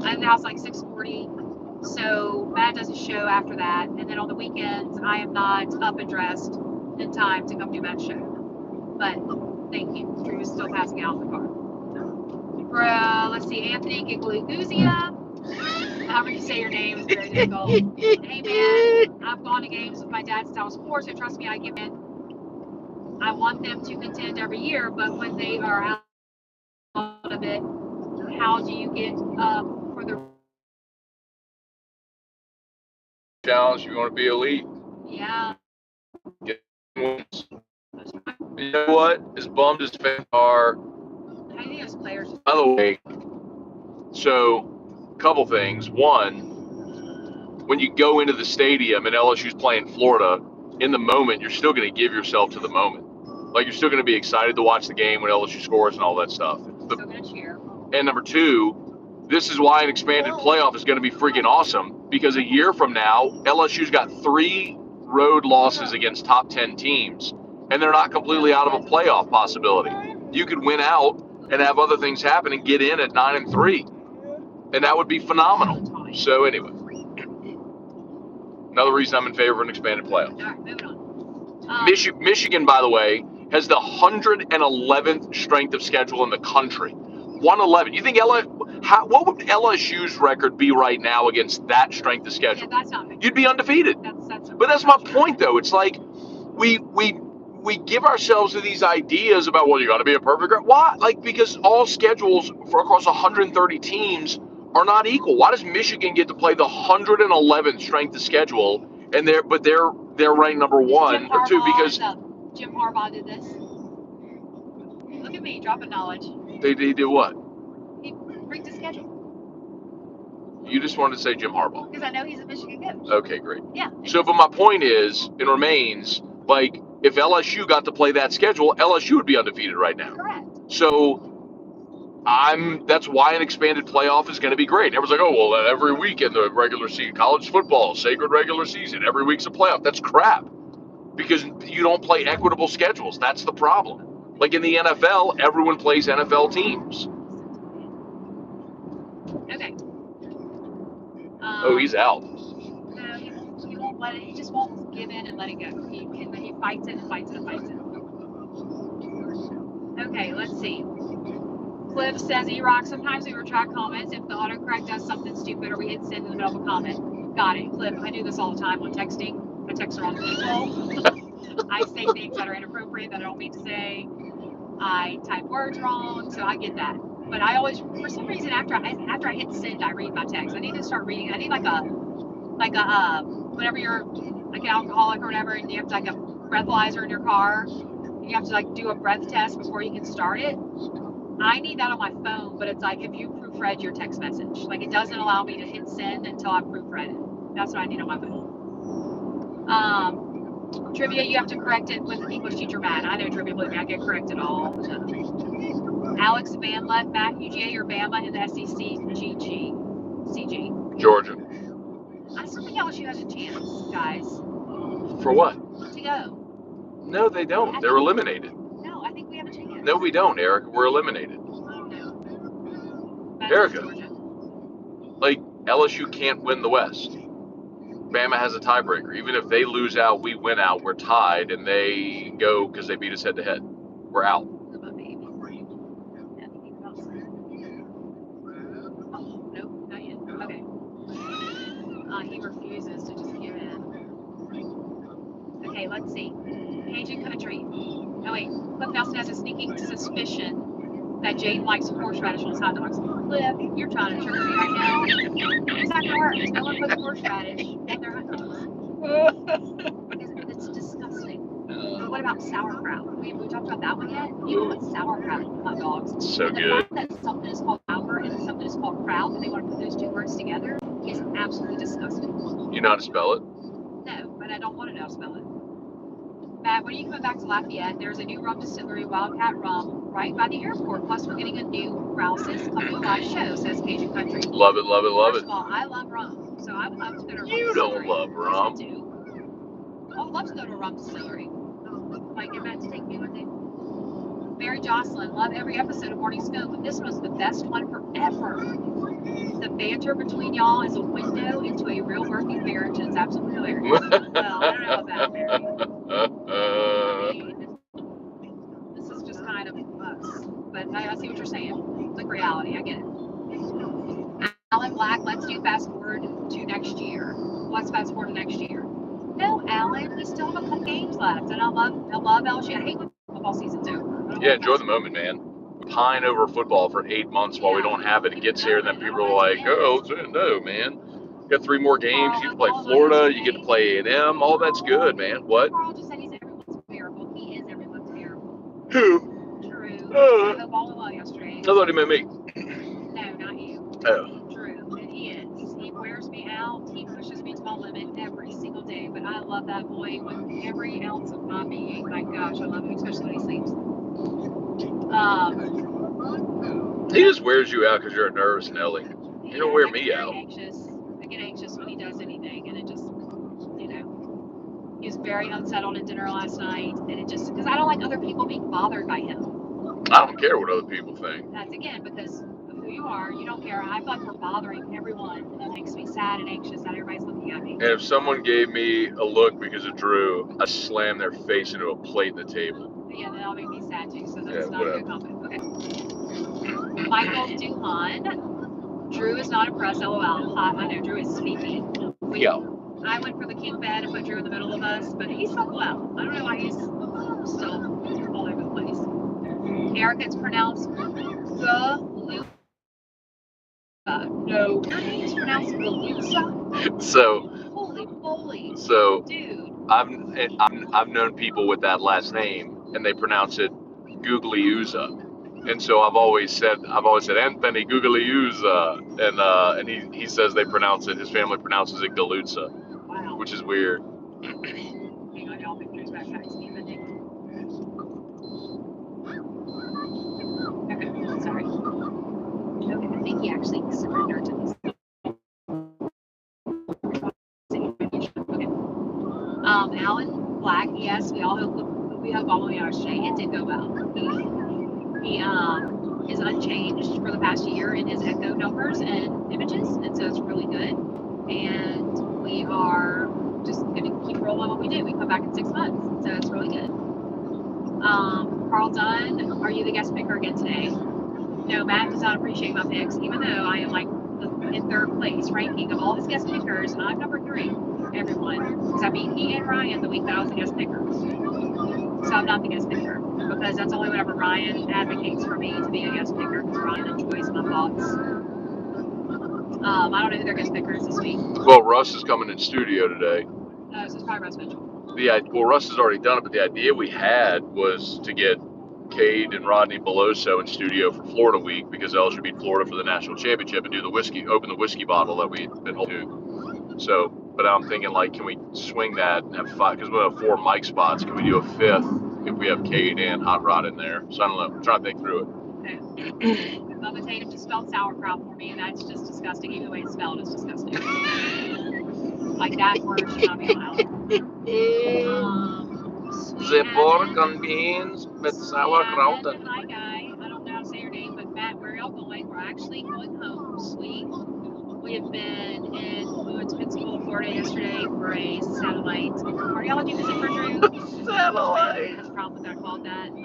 I'm in the house like 6:40. So Matt does his show after that. And then on the weekends, I am not up and dressed in time to come do Matt's show. But thank you. Drew is still passing out in the car. Let's see, Anthony Gigluguzia. However you say your name is very difficult. Hey man, I've gone to games with my dad's style sports, so trust me, I give in. I want them to contend every year, but when they are out of it, how do you get for the challenge? You want to be elite? Yeah. Get wins. You know what? As bummed as fans are. I think those players. By the way, so a couple things. One, when you go into the stadium and LSU's playing Florida, in the moment, you're still going to give yourself to the moment. Like, you're still going to be excited to watch the game when LSU scores and all that stuff. Still going to cheer. And number two, this is why an expanded playoff is going to be freaking awesome, because a year from now, LSU's got 3 road losses against top 10 teams, and they're not completely out of a playoff possibility. You could win out and have other things happen and get in at 9-3, and that would be phenomenal. So anyway, another reason I'm in favor of an expanded playoff. All right, moving on. Michigan, by the way, has the 111th strength of schedule in the country. 111. You think what would LSU's record be right now against that strength of schedule? Yeah, that's not big. You'd be undefeated. But that's my point, though. It's like we give ourselves to these ideas about, well, you got to be a perfect. Why? Like, because all schedules for across 130 teams are not equal. Why does Michigan get to play the 111th strength of schedule, and they're ranked number 1 or 2 because Jim Harbaugh did this? Look at me dropping knowledge. They did what? He rigged the schedule. You just wanted to say Jim Harbaugh. Because I know he's a Michigan coach. Okay, great. Yeah. So, but my point is, and remains, like, if LSU got to play that schedule, LSU would be undefeated right now. Correct. So, that's why an expanded playoff is going to be great. Everyone's like, oh, well, every week in the regular season, college football, sacred regular season, every week's a playoff. That's crap. Because you don't play equitable schedules. That's the problem. Like in the NFL, everyone plays NFL teams. Okay. Oh, he's out. No, he won't let it. He just won't give in and let it go. He fights it and fights it and fights it. Okay, let's see. Cliff says, E-Rock, sometimes we retract comments if the autocorrect does something stupid or we hit send in the middle of a comment. Got it. Cliff, I do this all the time when texting. I text the wrong people. I say things that are inappropriate that I don't mean to say. I type words wrong, so I get that. But I always, for some reason, after I hit send, I read my text. I need to start reading. I need like a whenever you're like an alcoholic or whatever, and you have to like a breathalyzer in your car. You have to like do a breath test before you can start it. I need that on my phone, but it's like if you proofread your text message, like it doesn't allow me to hit send until I proofread it. That's what I need on my phone. Trivia, you have to correct it with English teacher Matt. I know trivia, believe me, I get corrected all the time. Alex Bama, Matt UGA or Bama in the SEC, CG. Georgia. I still think LSU has a chance, guys. For what? To go. No, they don't. They're eliminated. No, I think we have a chance. No, we don't, Erica. We're eliminated. No. Erica, like LSU can't win the West. Bama has a tiebreaker. Even if they lose out, we win out. We're tied, and they go because they beat us head to head. We're out. Nope, not yet. Okay. He refuses to just give in. Okay, let's see. Cajun country. Oh wait, Cliff Nelson has a sneaking suspicion that Jayden likes horseradish on his hot dogs. Cliff, you're trying to trigger me right now. It's not gonna work. No one puts horseradish in their hot dogs. It's disgusting. But what about sauerkraut? We talked about that one yet? You put sauerkraut in hot dogs. So and the good. fact that something is called sour and something is called kraut, and they want to put those two words together, is absolutely disgusting. You know how to spell it? No, but I don't want to know how to spell it. Matt, when are you coming back to Lafayette? There's a new rum distillery, Wildcat Rum, right by the airport. Plus, we're getting a new Rouse's coming live show, says Cajun Country. Love it, love it, love First it. of all, I love rum, so I would love to go to a rum You distillery. don't love rum. Yes, I do. I would love to go to a rum distillery. Like, get Matt to take me one day. Mary Jocelyn, love every episode of Morning Scone, but this one's the best one forever. The banter between y'all is a window into a real working marriage, and it's absolutely hilarious. Well, I don't know about that, Mary. I mean, this is just kind of us. But I see what you're saying. It's like reality. I get it. Alan Black, let's do fast forward to next year. Let's fast forward to next year. No, Alan, we still have a couple games left, and I love LSU. I hate when football season's over. Yeah, enjoy the moment, man. Pine over football for 8 months while we don't have it. It gets here, and then people are like, "Oh, no, man. You got 3 more games. You get to play Florida. You get to play A&M. All that's good, man." What? Carl just said he's everyone's miracle. He is everyone's miracle. Who? Drew. I hope all well yesterday. I thought he meant me. No, not you. Oh. Drew. And he is. He wears me out. He pushes me to my limit every single day. But I love that boy with every ounce of my being. My gosh, I love him, especially when he sleeps. He just wears you out because you're a nervous Nelly. You don't wear me out. Anxious. I get anxious when he does anything, and it just, you know, he was very unsettled at dinner last night, and it just, because I don't like other people being bothered by him. I don't care what other people think. That's again because of who you are. You don't care. I feel like we're bothering everyone, and it makes me sad and anxious that everybody's looking at me. And if someone gave me a look because of Drew, I slam their face into a plate in the table. Yeah, that'll make me sad too. So that's not a good comment. Okay. Michael Duhan. Drew is not impressed. LOL. I know Drew is sleepy. I went for the king bed and put Drew in the middle of us, but he slept well. I don't know why he's still all over the place. Eric, it's pronounced Galusa. No, it's pronounced Galusa. So. Holy moly. So. Dude. I've known people with that last name, and they pronounce it Googliusa. And so I've always said Anthony Googliusa, and he says they pronounce it. His family pronounces it Galutza, wow. Which is weird. Hang on, y'all. Drew's backpack. Okay, sorry. Okay, I think he actually surrendered to this. Okay. Alan Black. Yes, we hope all of yesterday. It did go well. He is unchanged for the past year in his echo numbers and images, and so it's really good. And we are just going to keep rolling what we do. We come back in 6 months, so it's really good. Carl Dunn, are you the guest picker again today? No, Matt does not appreciate my picks, even though I am like in 3rd place ranking of all his guest pickers, and I'm number 3. Everyone, because I beat he and Ryan the week that I was the guest picker. So I'm not the guest picker because that's only whenever Ryan advocates for me to be a guest picker because Ryan enjoys my thoughts. I don't know who their guest picker is this week. Well, Russ is coming in studio today. So it's probably Russ Mitchell. Well, Russ has already done it, but the idea we had was to get Cade and Rodney Beloso in studio for Florida Week because LSU beat Florida for the national championship and do open the whiskey bottle that we've been holding. So, but I'm thinking like, can we swing that and have 5? Because we have 4 mic spots. Can we do a 5th if we have Cade and Hot Rod in there? So I don't know. I'm trying to think through it. Okay. Mama Tatum just spelled sauerkraut for me, and that's just disgusting. Even the way it's spelled is disgusting. Like that word should not be allowed. The pork and beans with sauerkraut. Hi, guy. I don't know how to say your name, but Matt, where are y'all going? We're actually going home. Sweet. We have been we went to Pensacola, Florida yesterday for a satellite cardiology visit for Drew. Satellite. That's probably what I called that. I don't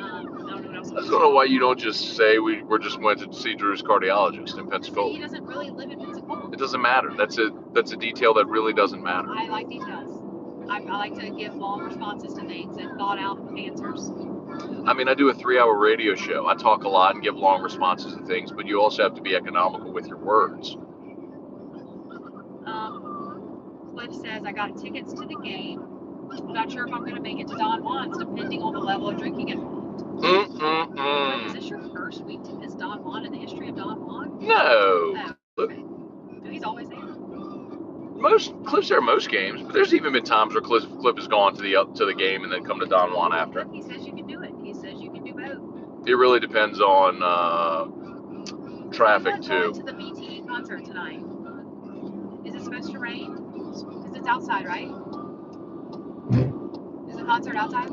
know what else. I just don't know why you don't just say we just went to see Drew's cardiologist in Pensacola. He doesn't really live in Pensacola. It doesn't matter. That's a detail that really doesn't matter. I like details. I like to give long responses to things and thought out answers. I mean, I do a 3-hour radio show. I talk a lot and give long responses to things, but you also have to be economical with your words. Cliff says, I got tickets to the game. I'm not sure if I'm going to make it to Don Juan's, depending on the level of drinking involved. Is this your first week to miss Don Juan in the history of Don Juan? No. Oh, okay. So he's always there. Cliff's there most games, but there's even been times where Cliff has gone to the game and then come to Don Juan after. He says you can do it. He says you can do both. It really depends on traffic too. Going to the BTE concert tonight. Is it supposed to rain? Because it's outside, right? Is the concert outside?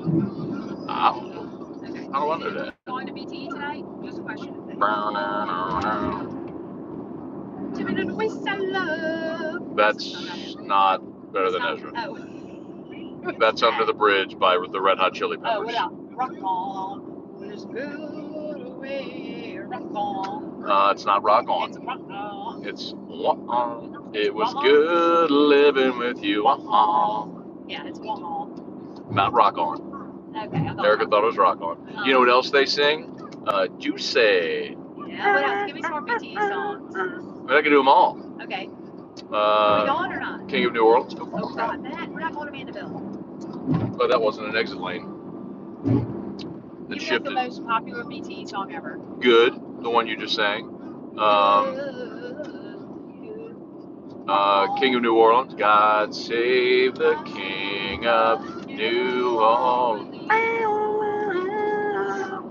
I don't know. Okay. I don't know that. Going to BTE tonight? Just a question. That's not better than Ezra. Oh. That's Under the Bridge by the Red Hot Chili Peppers. Oh, what about Rock On? It's good away, rock on. It's not Rock On. It's Rock On. It's Walk On. It was good living with you. Walk On. Yeah, it's Walk On. Not Rock On. Okay, Erica thought it was Rock On. You know what else they sing? Juicy. Yeah, what else? Give me some more BTE songs. I can do them all. Okay. Are we going or not? King of New Orleans. Oh, God, Matt, we're not going to Mandeville. Oh, that wasn't an exit lane. That shifted. The most popular BTE song ever. Good, the one you just sang. King of New Orleans. God save the King of New Orleans.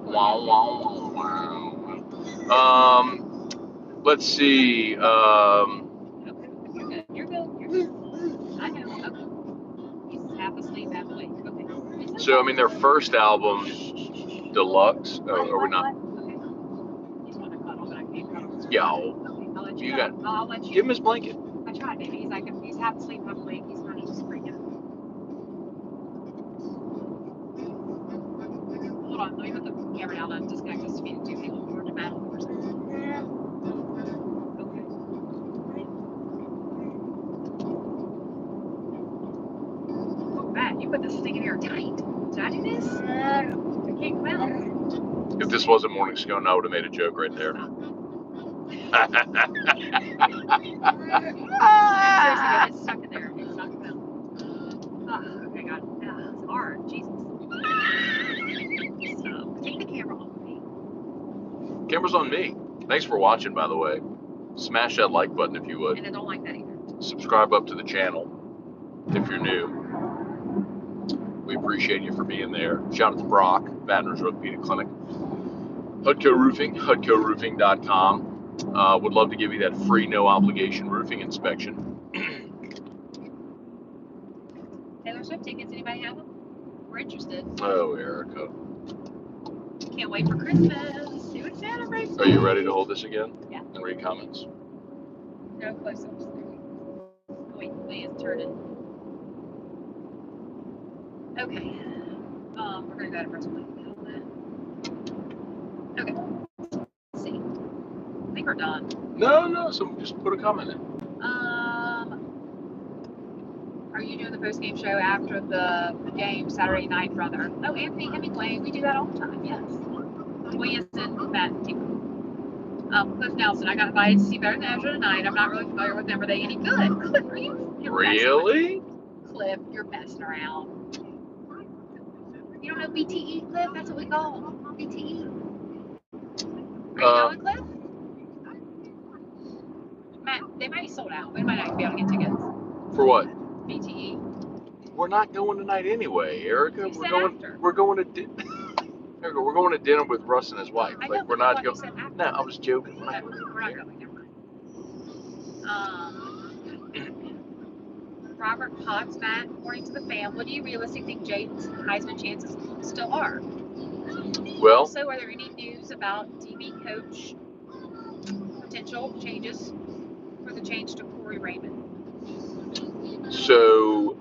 Wow, wow, wow, wow. Let's see. You're good. You're good. I know. Okay. He's half asleep, half awake. Okay. So, I mean, their first album, Deluxe, are we not? Okay. He's want to cuddle, but I can't cuddle. Yeah. Okay, I'll let you go. I'll let you. Give him his blanket. I tried, baby. He's like, he's half asleep, half awake. He's kind of just freaking. Hold on. Let me put the camera down and disconnect this to feed two people who are dramatic for a second. Matt, you put this thing in here tight. Did I do this? I can't come out. If this wasn't Morning Scone, I would have made a joke right there. Seriously, it's stuck in there. It's not coming out. Oh, okay, God. It's hard. Jesus. So, take the camera off of me. Camera's on me. Thanks for watching, by the way. Smash that like button if you would. And I don't like that either. Subscribe up to the channel if you're new. We appreciate you for being there. Shout out to Brock, Baton Rouge Orthopedic Clinic. Hudco Roofing, HudcoRoofing.com. Would love to give you that free, no obligation roofing inspection. Taylor Swift tickets, anybody have them? We're interested. Oh, Erica. Can't wait for Christmas. See what Santa brings. Are you ready to hold this again? Yeah. And read comments? No close-ups. Wait, Lee is turning. Okay. We're gonna go to first one. Okay. Let's see. I think we're done. No. So just put a comment in. Are are you doing the post-game show after the game Saturday night, brother? Oh, Anthony Hemingway, we do that all the time, yes. We as in Matt and Tebow. Cliff Nelson, I got invited to see Better Than Ezra tonight. I'm not really familiar with them. Are they any good? Cliff, are you? Really? Cliff, you're messing around. You don't know BTE, Cliff? That's what we call them. BTE. Are you going, Cliff? Matt, they might be sold out. We might not be able to get tickets. For what? BTE. We're not going tonight anyway, Erica. You said after. We're going to Erica, we're going to dinner with Russ and his wife. I know, Like we're not going. No, I was joking. We're not going. Never mind. Robert Potts, Matt, according to the fan, what do you realistically think Jayden's Heisman chances still are? Well, also, are there any news about DB coach potential changes for the change to Corey Raymond? So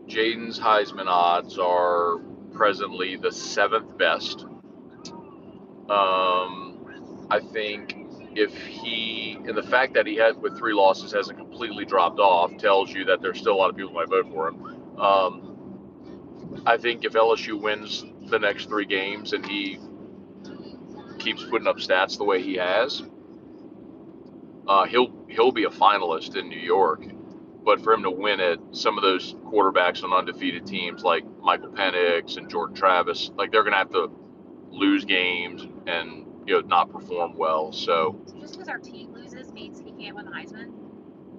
Jayden's Heisman odds are presently the 7th best. I think if and the fact that he had with 3 losses hasn't completely dropped off tells you that there's still a lot of people who might vote for him. I think if LSU wins the next 3 games and he keeps putting up stats the way he has, he'll be a finalist in New York. But for him to win it, some of those quarterbacks on undefeated teams like Michael Penix and Jordan Travis, like they're going to have to lose games and not perform well. So just because our team loses means he can't win the Heisman?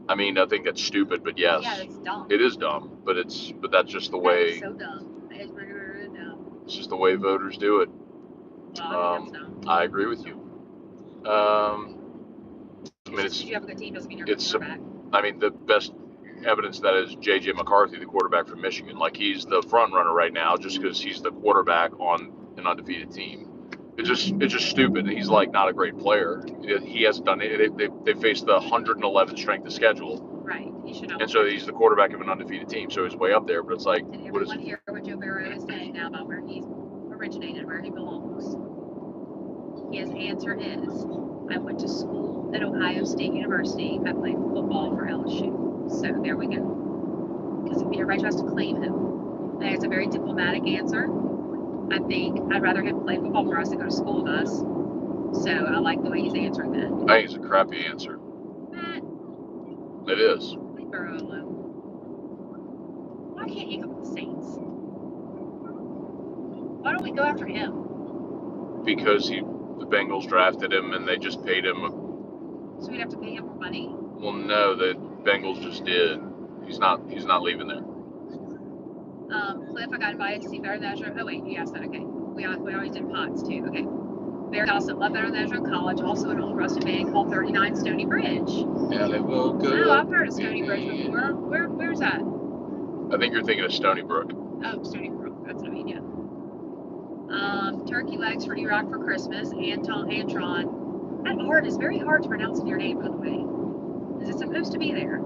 I mean, I think that's stupid, but yes. Yeah, it's dumb. It is dumb, but that's just the way. That is so dumb. That is really dumb. It's just the way voters do it. Well, that's dumb. I agree with you. I mean, you have a good team doesn't mean you're a good quarterback. I mean, the best evidence of that is J.J. McCarthy, the quarterback from Michigan. Like, he's the front runner right now just because he's the quarterback on an undefeated team. It's just stupid. He's like not a great player. He hasn't done it. They faced the 111th strength of schedule. Right. He should know. And so he's the quarterback of an undefeated team. So he's way up there. But it's like, did everyone hear what Joe Burrow is saying now about where he's originated, where he belongs? His answer is, I went to school at Ohio State University. I played football for LSU. So there we go. Because everybody tries to claim him. I think it's a very diplomatic answer. I think I'd rather him play football for us than go to school with us. So I like the way he's answering that. I think it's a crappy answer. Matt, it is. Leave Burrow alone. Why can't he go with the Saints? Why don't we go after him? Because the Bengals drafted him and they just paid him. So we'd have to pay him more money? Well, no, the Bengals just did. He's not leaving there. Cliff, I got invited to see Better Than Ezra. Oh wait, you asked that. Okay, we always did Potts too. Okay. Barry Dawson loved Better Than Ezra in college. Also an old rusted band called 39 Stony Bridge. Yeah, they will go. Oh, I've heard of Stony Bridge before. Where's that? I think you're thinking of Stony Brook. Oh, Stony Brook. That's what I mean. Yeah. Turkey legs for E-Rock for Christmas. Antron. That art is very hard to pronounce in your name, by the way. Is it supposed to be there?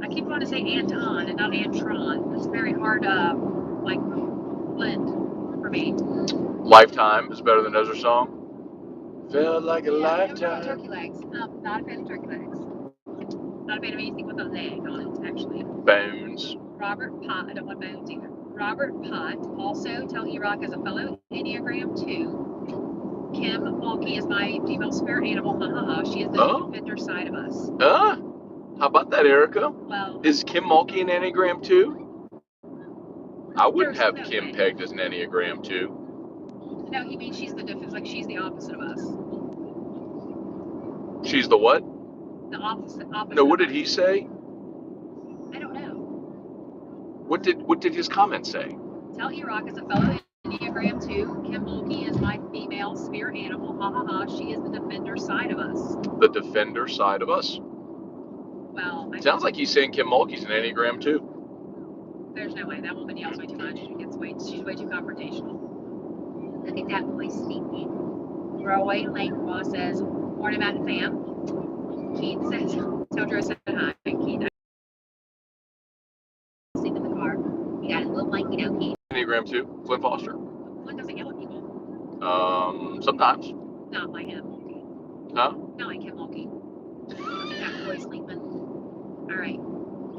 I keep wanting to say Anton and not Antron. It's very hard to, blend for me. Lifetime is Better Than Ezra song. Felt like a lifetime. Turkey legs. Not a fan of turkey legs. Not a fan of anything with a leg on it, actually. Bones. Robert Pott. I don't want bones either. Robert Pott. Also, tell E-Rock as a fellow Enneagram 2. Kim Mulkey is my female spirit animal. Ha ha ha. She is the defender side of us. How about that, Erica? Well, is Kim Mulkey an Enneagram 2? I wouldn't have Kim pegged as an Enneagram 2. No, he means she's the difference. Like she's the opposite of us. She's the what? The opposite. No, what did he say? I don't know. What did his comment say? Tell E-Rock as a fellow Enneagram 2. Kim Mulkey is my female spirit animal. Ha ha ha. She is the defender side of us. The defender side of us? Well, sounds like he's saying Kim Mulkey's an Enneagram 2. There's no way. That woman yells way too much. She's way too confrontational. Look at that voice speaking. Roy Langlois says, morning, Matt and fam. Keith says, tell Drew I said hi. Keith, I sleep in the car. You got a little blanket now, Keith. Enneagram 2, Flynn Foster. Flynn doesn't yell at people. Sometimes. Not like him. Huh? Not like him, Mulkey. That boy sleeping. All right.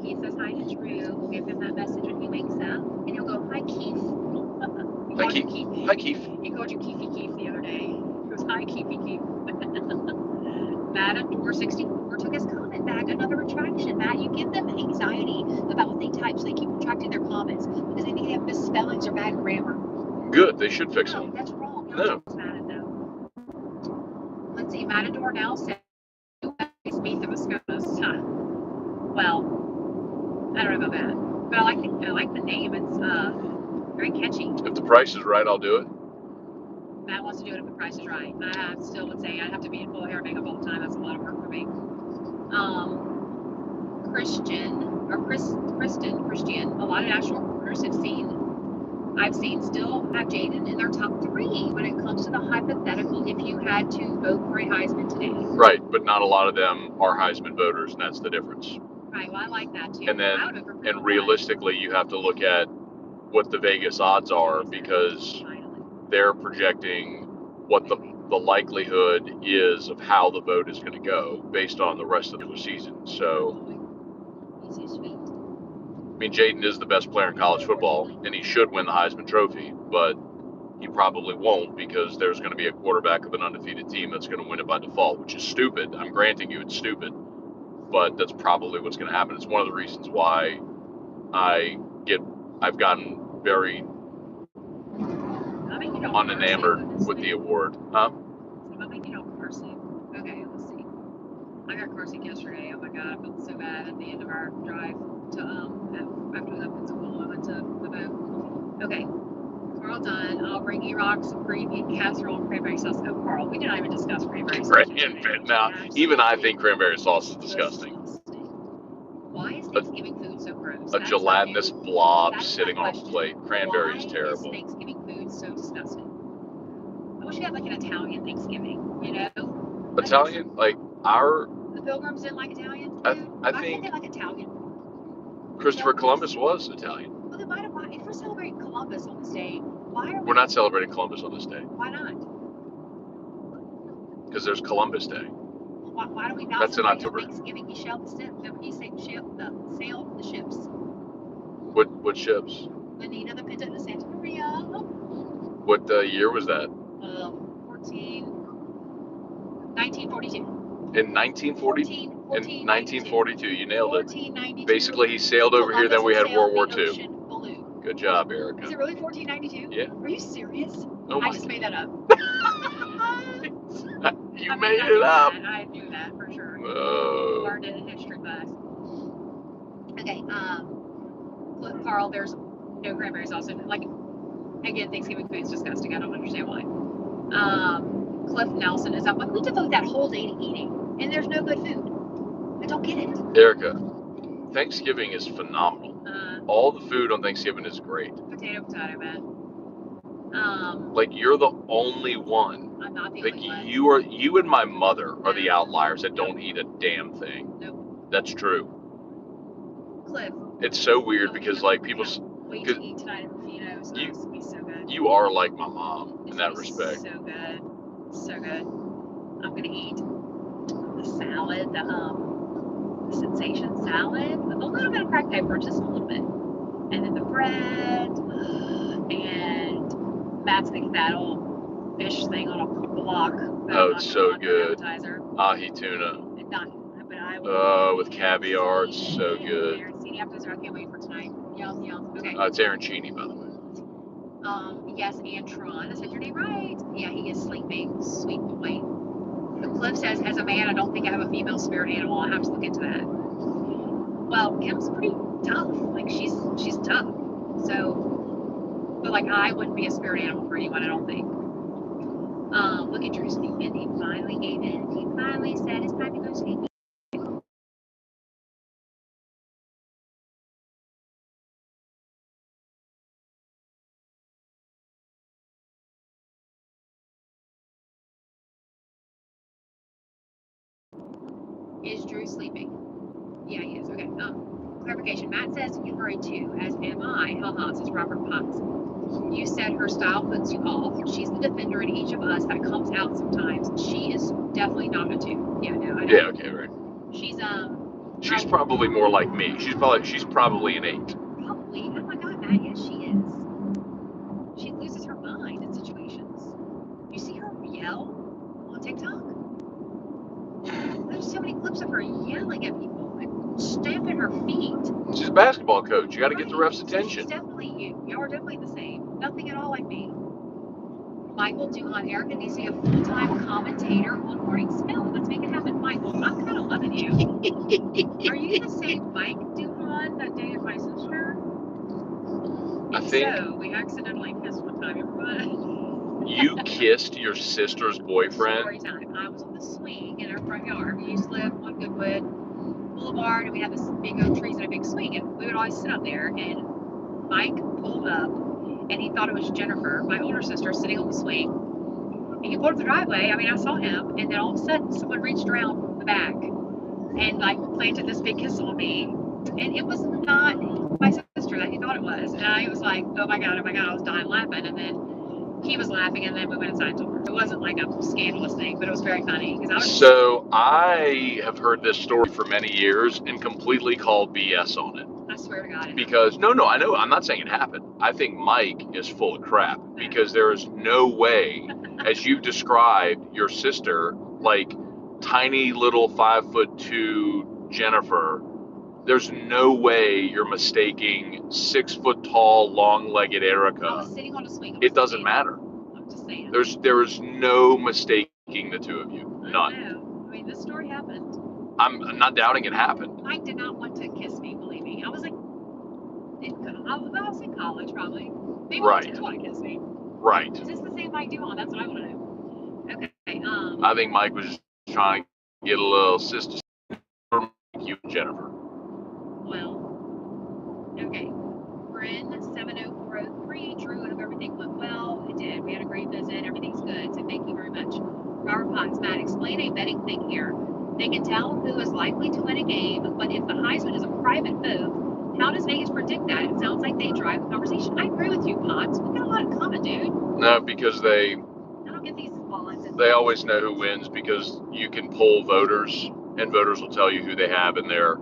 Keith says hi to Drew. We'll give him that message when he wakes up. And he'll go, hi, Keith. Hi, Keith. Hi, Keith. He called you Keefy Keith the other day. He goes, hi, Keefy Keith. Matt at door 64 took his comment back. Another retraction. Matt, you give them anxiety about what they type, so they keep retracting their comments because they think they have misspellings or bad grammar. Good. They should fix them. That's wrong. No. Though. Let's see. Matador now says, me through a Scone this time. Well, I don't know about that, but I like the name. It's very catchy. If the price is right, I'll do it. Matt wants to do it if the price is right. I still would say I'd have to be in full hair and makeup all the time. That's a lot of work for me. Kristen, a lot of national reporters I've seen still have Jayden in their top 3 when it comes to the hypothetical if you had to vote for a Heisman today. Right, but not a lot of them are Heisman voters, and that's the difference. Right, well, I like that too. And then, and realistically, you have to look at what the Vegas odds are because they're projecting what the likelihood is of how the vote is going to go based on the rest of the season. So, I mean, Jayden is the best player in college football, and he should win the Heisman Trophy, but he probably won't because there's going to be a quarterback of an undefeated team that's going to win it by default, which is stupid. I'm granting you it's stupid, but that's probably what's going to happen. It's one of the reasons why I've gotten very unenamored with the award. Huh? Okay, let's see. I got car sick yesterday. Oh my god, I felt so bad at the end of our drive to after we left Pensacola. I went to the boat. Okay, Carl done. I'll bring you rocks some green bean casserole and cranberry sauce. Oh, Carl, we did not even discuss cranberry sauce. Now, even I think cranberry sauce is disgusting. Why is Thanksgiving food so gross? A gelatinous blob sitting on a plate. Cranberry is terrible. Why is Thanksgiving food so disgusting? I wish we had like an Italian Thanksgiving, you know? Italian, like our... The Pilgrims didn't like Italian food? I think they like Italian. Christopher Columbus was Italian. Well, then why, if we're celebrating Columbus on this day, why are we... We're not celebrating Columbus on this day. Why not? Because there's Columbus Day. Why do we not That's in October. Thanksgiving? He sailed the ships. What ships? The Nina, the Pinta, and the Santa Maria. What year was that? 1942. In 1940? In 1942, you nailed it. 1492. Basically, he sailed over here, then we had World War II. Blue. Good job, Erica. Is it really 1492? Yeah. Are you serious? Oh my. I just made that up. You made it up. I knew that for sure. Learned it in history class. Okay, Carl, there's no cranberry sauce in it. Like, again, Thanksgiving food's disgusting. I don't understand why. Cliff Nelson is up. Like, we devote that whole day to eating, and there's no good food. I don't get it. Erica, Thanksgiving is phenomenal. All the food on Thanksgiving is great. Potato, man. Like, you're the only one. I'm not the only one. You and my mother are the outliers that don't eat a damn thing. Nope. That's true. Cliff. It's so weird because, like, people... Wait to eat tonight at Rufino's. It's going to be so good. You are like my mom in that respect. So good. So good. I'm going to eat the salad, the sensation salad with a little bit of cracked pepper, just a little bit. And then the bread. And Matt's making that old fish thing on a block. Oh, it's so good. Appetizer. Ahi tuna. With caviar, it's so good. Appetizer, I can't wait for tonight. Yum, yum. Okay. It's arancini, by the way. Yes, Antron. I said your name right. Yeah, he is sleeping. Sweet boy. Cliff says, as a man, I don't think I have a female spirit animal. I have to look into that. Well, Kim's pretty tough. Like, she's tough. So, but like, I wouldn't be a spirit animal for anyone, I don't think. Look at Drew sleeping. He finally gave in. He finally said it's time to go sleep. Is Drew sleeping? Yeah, he is. Okay. Clarification. Matt says you are a 2, as am I. Haha, says Robert Potts. You said her style puts you off. She's the defender in each of us that comes out sometimes. She is definitely not a 2. Yeah, no, I know. Yeah, okay, right. She's She's probably more like me. She's probably an 8. Probably. Oh my God, Matt, yes, she is. She loses her mind in situations. You see her yell on TikTok? There's so many clips of her yelling at people and stamping her feet. She's a basketball coach. You got to get the refs' So attention. she's definitely, y'all are definitely the same. Nothing at all like me. Michael Duhon, Erica needs to be a full-time commentator on Morning Spill. Let's make it happen. Michael, I'm kind of loving you. Are you the same Mike Duhon that dated my sister? I think so. We accidentally kissed one time, everyone. You kissed your sister's boyfriend? Story time. I was on the swing in our front yard. We used to live on Goodwood Boulevard, and we had this big oak trees and a big swing, and we would always sit up there, and Mike pulled up, and he thought it was Jennifer, my older sister, sitting on the swing. And he pulled up the driveway. I mean, I saw him, and then all of a sudden, someone reached around from the back and like planted this big kiss on me. And it was not my sister that he thought it was. And I was like, oh my God, I was dying laughing. And then he was laughing, and then we went inside and told her. It wasn't like a scandalous thing, but it was very funny. So I have heard this story for many years and completely called BS on it. I swear to God. Because, no, I know, I'm not saying it happened. I think Mike is full of crap because there is no way, as you described your sister, like tiny little 5'2" Jennifer, there's no way you're mistaking 6 foot tall, long-legged Erica. I was sitting on a swing. It doesn't matter. I'm just saying. There is no mistaking the two of you. None. I know. I mean, this story happened. I'm not doubting it happened. Mike did not want to kiss me, believe me. I was like, I was in college probably. Maybe Right. he did want to kiss me. Right. Is this the same Mike Duhon? That's what I want to know. Okay. I think Mike was just trying to get a little sister from you, Jennifer. Well, okay. Bryn 70403, Drew, I hope everything went well. It did. We had a great visit. Everything's good. So thank you very much. Robert Potts, Matt, explain a betting thing here. They can tell who is likely to win a game, but if the Heisman is a private move, how does Vegas predict that? It sounds like they drive the conversation. I agree with you, Potts. We got a lot in common, dude. No, because I don't get these odds. They always know who wins because you can poll voters, and voters will tell you who they have in their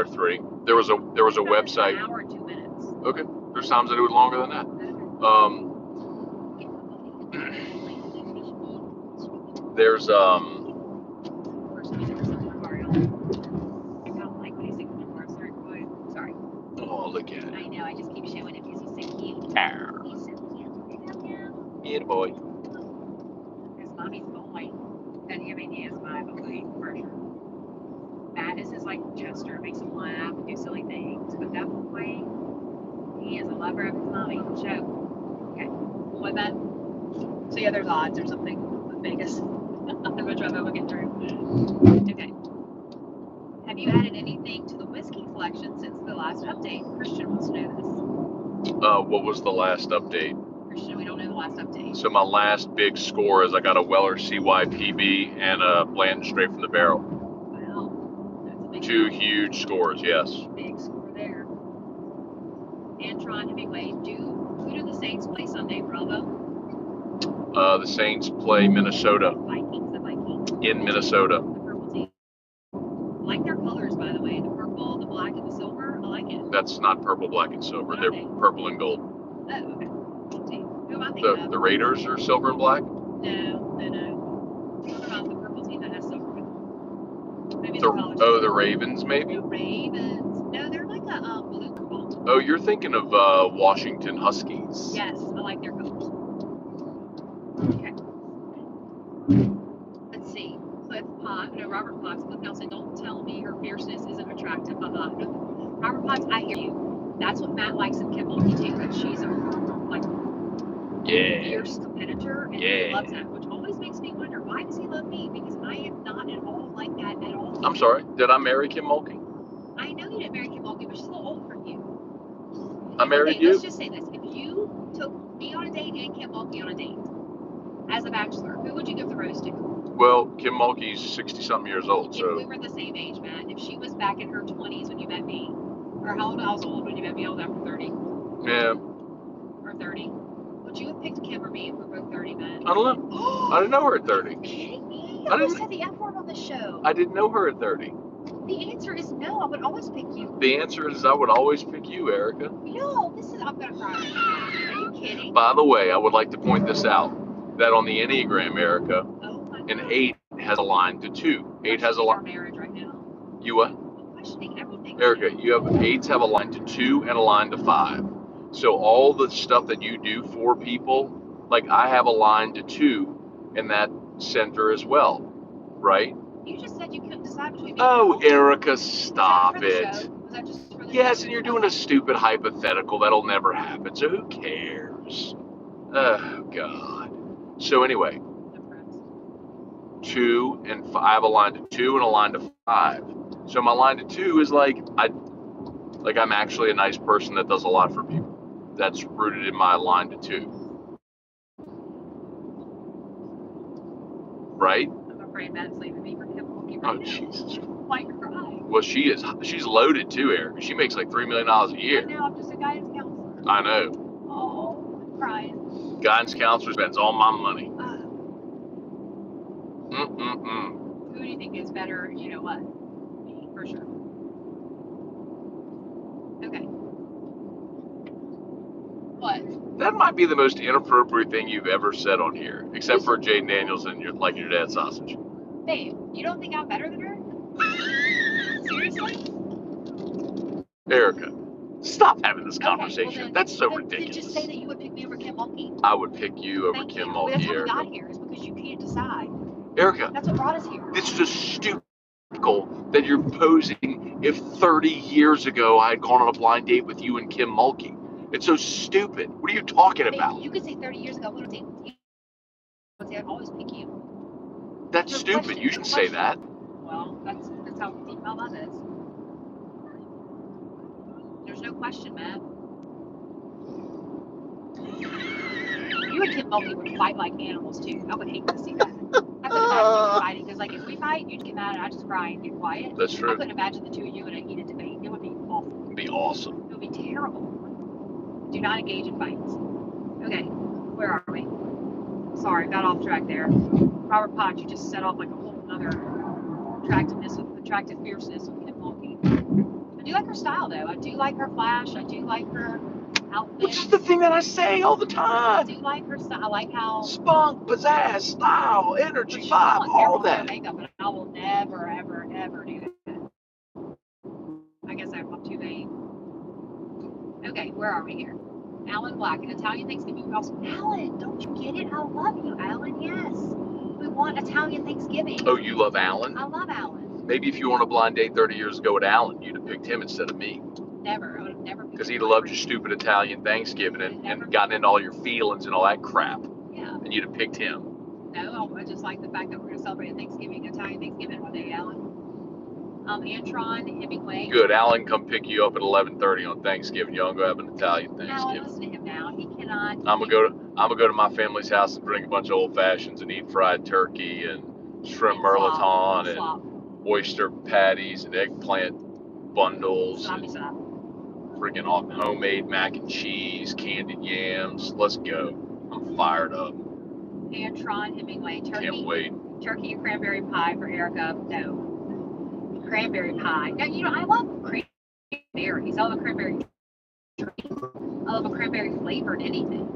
3. There was a website. An hour and 2 minutes. Okay, there's times that it was longer than that. There's Sorry. Oh, look at it. I know. I just keep showing him because he's so cute. He's so cute. Yeah, boy. His mommy's boy. And I mean, he is my boy for sure. Madness is like Chester, makes him laugh and do silly things. But that boy, he is a lover of his mommy. Show. Okay. What that? So yeah, there's odds or something with Vegas. I'm gonna try to get through. Okay. Have you added anything to the whiskey collection since the last update? Christian wants to know this. What was the last update? Christian, we don't know the last update. So my last big score is I got a Weller CYPB and a Blanton straight from the barrel. Wow. That's a big 2 score. huge scores, yes. Big score there. Antron Hemingway, who do the Saints play Sunday, Bravo? The Saints play Minnesota. Vikings, the Vikings. In Minnesota. The purple team. I like their colors, by the way. The purple, the black, and the silver. I like it. That's not purple, black, and silver. They're purple and gold. Oh, okay. Who am I thinking of? The Raiders are silver and black? No. What about the purple team that has silver with them? Maybe The Ravens, maybe? The Ravens. No, they're like a blue purple. Oh, you're thinking of Washington Huskies. Yes, I like their colors. Okay. Let's see. Robert Potts. Cliff Nelson, don't tell me her fierceness isn't attractive. Robert Potts, I hear you. That's what Matt likes in Kim Mulkey too. That she's a fierce competitor, and he loves that, which always makes me wonder, why does he love me? Because I am not at all like that at all. I'm sorry. Did I marry Kim Mulkey? I know you didn't marry Kim Mulkey, but she's a little old from you. I married you? Let's just say this: if you took me on a date and Kim Mulkey on a date as a bachelor, who would you give the rose to? Well, Kim Mulkey's 60-something years old, so. If we were the same age, Matt, if she was back in her 20s when you met me, or how old I was old when you met me, I was after 30. Yeah. Or 30. Would you have picked Kim or me if we were both 30, Matt? I don't know. I didn't know her at 30. Are you kidding me? I I didn't- said the F word on the show. I didn't know her at 30. The answer is no. I would always pick you. The answer is I would always pick you, Erica. No, I'm gonna cry. Are you kidding? By the way, I would like to point this out, that on the Enneagram, Erica, an 8 has a line to 2. 8 has a line. Our marriage right now. You what? I'm questioning everything. Erica, you have 8s have a line to 2 and a line to 5. So all the stuff that you do for people, like I have a line to 2 in that center as well, right? You just said you couldn't decide between. Oh, Erica, stop it. Was that just for the Yes, show? and you're doing a stupid hypothetical that'll never happen. So who cares? Oh God. So anyway, 2 and 5. I have a line to 2 and a line to 5. So my line to 2 is like I'm actually a nice person that does a lot for people. That's rooted in my line to 2. Right? I'm afraid Matt's leaving me for him. Oh Jesus. Like crying. Well, she's loaded too, Eric. She makes like $3 million a year. I know, I'm just a guidance counselor. I know. Oh, I'm crying. Guidance counselor spends all my money. Who do you think is better? You know what? Me, for sure. Okay. What? That might be the most inappropriate thing you've ever said on here, except for Jayden Daniels and your dad's sausage. Babe, you don't think I'm better than her? Seriously? Erica, stop having this conversation. Okay, well then, that's so then ridiculous. Just say that you would pick me over Kim Mulkey. I would pick you over Kim Mulkey. That's how we got here, is because you can't decide. Erica, that's what brought us here. It's just stupid that you're posing if 30 years ago I had gone on a blind date with you and Kim Mulkey. It's so stupid. What are you talking about? You could say 30 years ago I would have dated you. I'd always pick you. That's stupid. You shouldn't say that. Well, that's how deep my love is. There's no question, man. You and Kim Mulkey would fight like animals too. I would hate to see that. I couldn't imagine you fighting, because like if we fight, you'd get mad and I'd just cry and get quiet. That's true. I couldn't imagine the two of you in a heated debate. It would be awful. It'd be awesome. It would be terrible. Do not engage in fights. Okay, where are we? Sorry, got off track there. Robert Potts, you just set off like a whole other attractive fierceness with Kim Mulkey. I do like her style though. I do like her flash. I do like her outfit. Which is the thing that I say all the time. I do like her style. I like how spunk, pizzazz, style, energy, vibe, all that. Makeup, but I will never, ever, ever do that. I guess I'm too vain. Okay, where are we here? Alan Black, an Italian Thanksgiving. Alan, don't you get it? I love you, Alan. Yes, we want Italian Thanksgiving. Oh, you love Alan? I love Alan. Maybe if you were on a blind date 30 years ago with Alan, you'd have picked him instead of me. Never. I would have never. Because he'd have loved your stupid Italian Thanksgiving and gotten into all your feelings and all that crap. Yeah. And you'd have picked him. No, I just like the fact that we're going to celebrate Italian Thanksgiving one day, Alan. Antron Hemingway. Good. Alan, come pick you up at 11:30 on Thanksgiving. Y'all go have an Italian Thanksgiving. Alan, listen to him now. He cannot. I'm gonna go to my family's house and drink a bunch of old fashions and eat fried turkey and shrimp mirliton and oyster patties and eggplant bundles and freaking homemade mac and cheese, candied yams. Let's go. I'm fired up. Antron Hemingway. Turkey. Can't wait. Turkey and cranberry pie for Erica. No. Cranberry pie. Now, you know, I love cranberries. I love a cranberry drink. I love a cranberry flavored anything.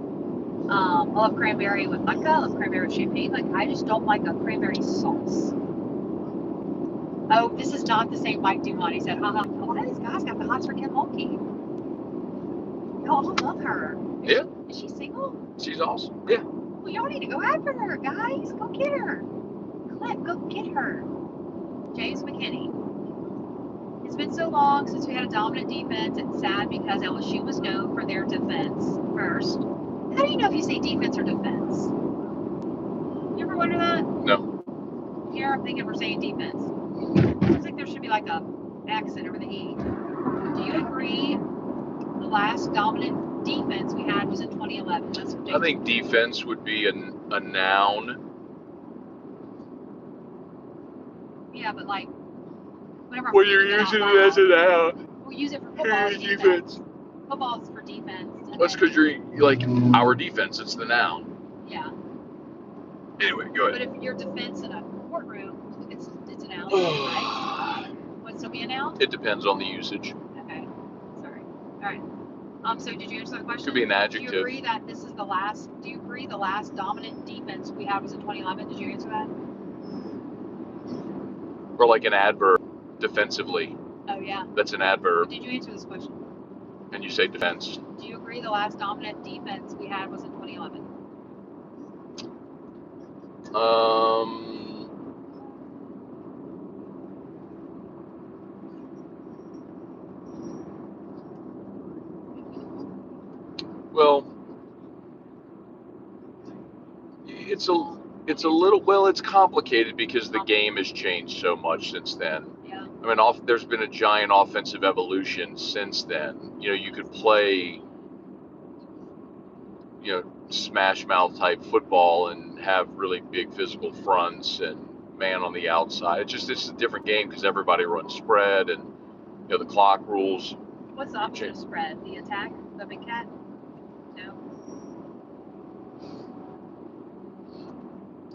I love cranberry with vodka. I love cranberry with champagne. Like, I just don't like a cranberry sauce. Oh, this is not the same Mike Dumont. He said, haha, why these guys got the hots for Kim Mulkey? Y'all love her. Is she single? She's awesome. Yeah. Well, y'all need to go after her, guys. Go get her. Clip, go get her. James McKinney. It's been so long since we had a dominant defense. It's sad because LSU was known for their defense first. How do you know if you say defense or defense? You ever wonder that? No. Here I'm thinking we're saying defense. Seems like there should be like a accent over the E. Do you agree the last dominant defense we had was in 2011? That's ridiculous. I think defense would be a noun. Yeah, but like, whenever well, you're using it as a noun. We'll use it for football. Defense. Football is for defense. That's because you're like our defense. It's the noun. Yeah. Anyway, go ahead. But if your defense in a courtroom, it's announced, right? Would it still be announced? It depends on the usage. Okay. Sorry. All right. So did you answer the question? Could be an adjective. Do you agree that this is the last? Do you agree the last dominant defense we had was in 2011? Did you answer that? Or like an adverb, defensively. Oh yeah. That's an adverb. Did you answer this question? And you say defense. Do you agree the last dominant defense we had was in 2011? Well, it's a little, well, it's complicated because the game has changed so much since then. Yeah. I mean, there's been a giant offensive evolution since then. You know, you could play, you know, smash mouth type football and have really big physical fronts and man on the outside. It's a different game because everybody runs spread and, you know, the clock rules. What's the opposite of spread? The attack? The big cat? No.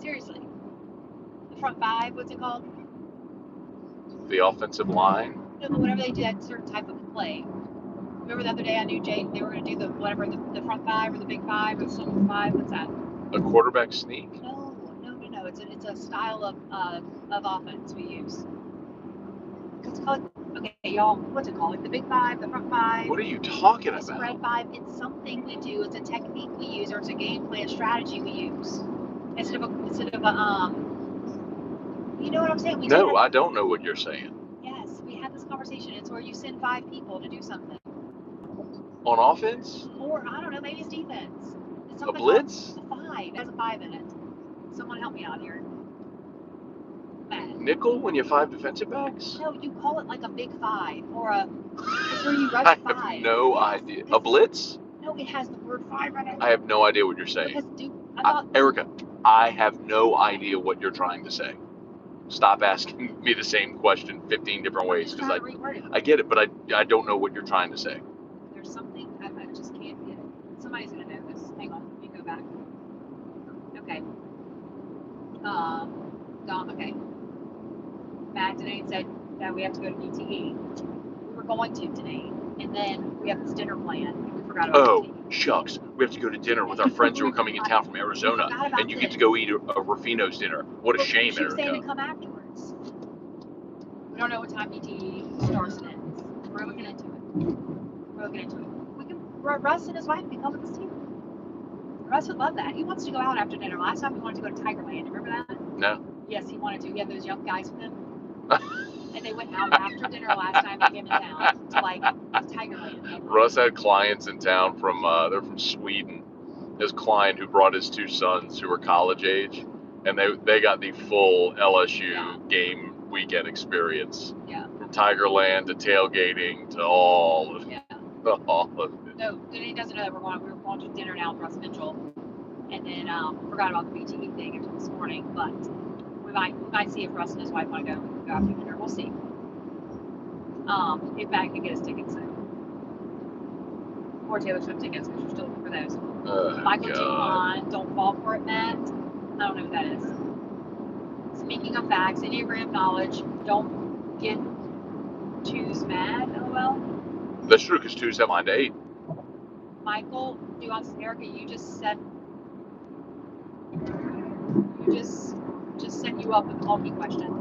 Seriously. The front five, what's it called? The offensive line. No, but whenever they do that certain type of play. Remember the other day I knew Jayden, they were going to do the whatever, the front five or the big five or the super five. What's that? A quarterback sneak? No. It's a style of offense we use. It's called, okay, y'all, what's it called? Like the big five, the front five. What are you talking the about? Spread five. It's something we do. It's a technique we use, or it's a game plan strategy we use. Instead of a you know what I'm saying? No, I don't know what you're saying. Yes, we had this conversation. It's where you send 5 people to do something. On offense? Or, I don't know, maybe it's defense. It's a blitz? A 5. It has a 5 in it. Someone help me out here. Matt. Nickel when you have 5 defensive backs? No, you call it like a big 5 or a. It's where you rush I 5. have no idea. A blitz? No, it has the word 5 in it. I have no idea what you're saying. Because, Erica, I have no idea what you're trying to say. Stop asking me the same question 15 different ways because I get it, but I don't know what you're trying to say. There's something I just can't get it. Somebody's gonna know this. Hang on, let me go back. Okay. Okay. Matt today said that we have to go to BTE. We were going to today, and then we have this dinner plan, and we forgot about BTE. Shucks. We have to go to dinner with our friends who are coming in town from Arizona, and you get to go eat a Rufino's dinner. What a shame, Erica. She was saying to come afterwards. We don't know what time BTE starts and ends. We're looking into it. We can. Russ and his wife can come with us too. Russ would love that. He wants to go out after dinner. Last time he wanted to go to Tigerland. Remember that? No. Yes, he wanted to. He had those young guys with him. And they went out after dinner last time he came in town to like Tigerland. Russ had clients in town from they're from Sweden. His client who brought his 2 sons who were college age, and they got the full LSU game weekend experience. Yeah. From Tigerland to tailgating to all of it. No, he doesn't know that we're going to dinner now with Russ Mitchell, and then forgot about the BTE thing until this morning, but. We might see if Russ and his wife want to go after dinner. We'll see. If Matt can get his tickets in. Or Taylor Swift tickets, because you're still looking for those. Michael Duhan, don't fall for it, Matt. I don't know what that is. Speaking of facts, Enneagram knowledge, don't get 2s mad, LOL. That's true, because 2s have mind 8. Michael Duhan says, Erica, you just set you up with a whole new question.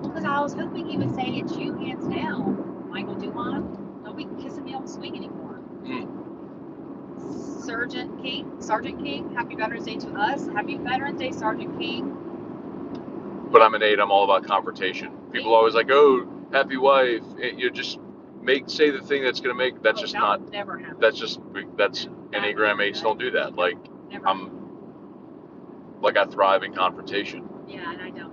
Because I was hoping he would say it's you hands down, Michael Duhan. Don't be kissing me on the swing anymore. Sergeant King, happy Veterans Day to us. Happy Veterans Day, Sergeant King. But I'm an 8. I'm all about confrontation. People always like, oh, happy wife. You just say the thing that's gonna make. That's just not. Never happen. That's Enneagram 8s don't do that. Like never I thrive in confrontation. Yeah, and I don't.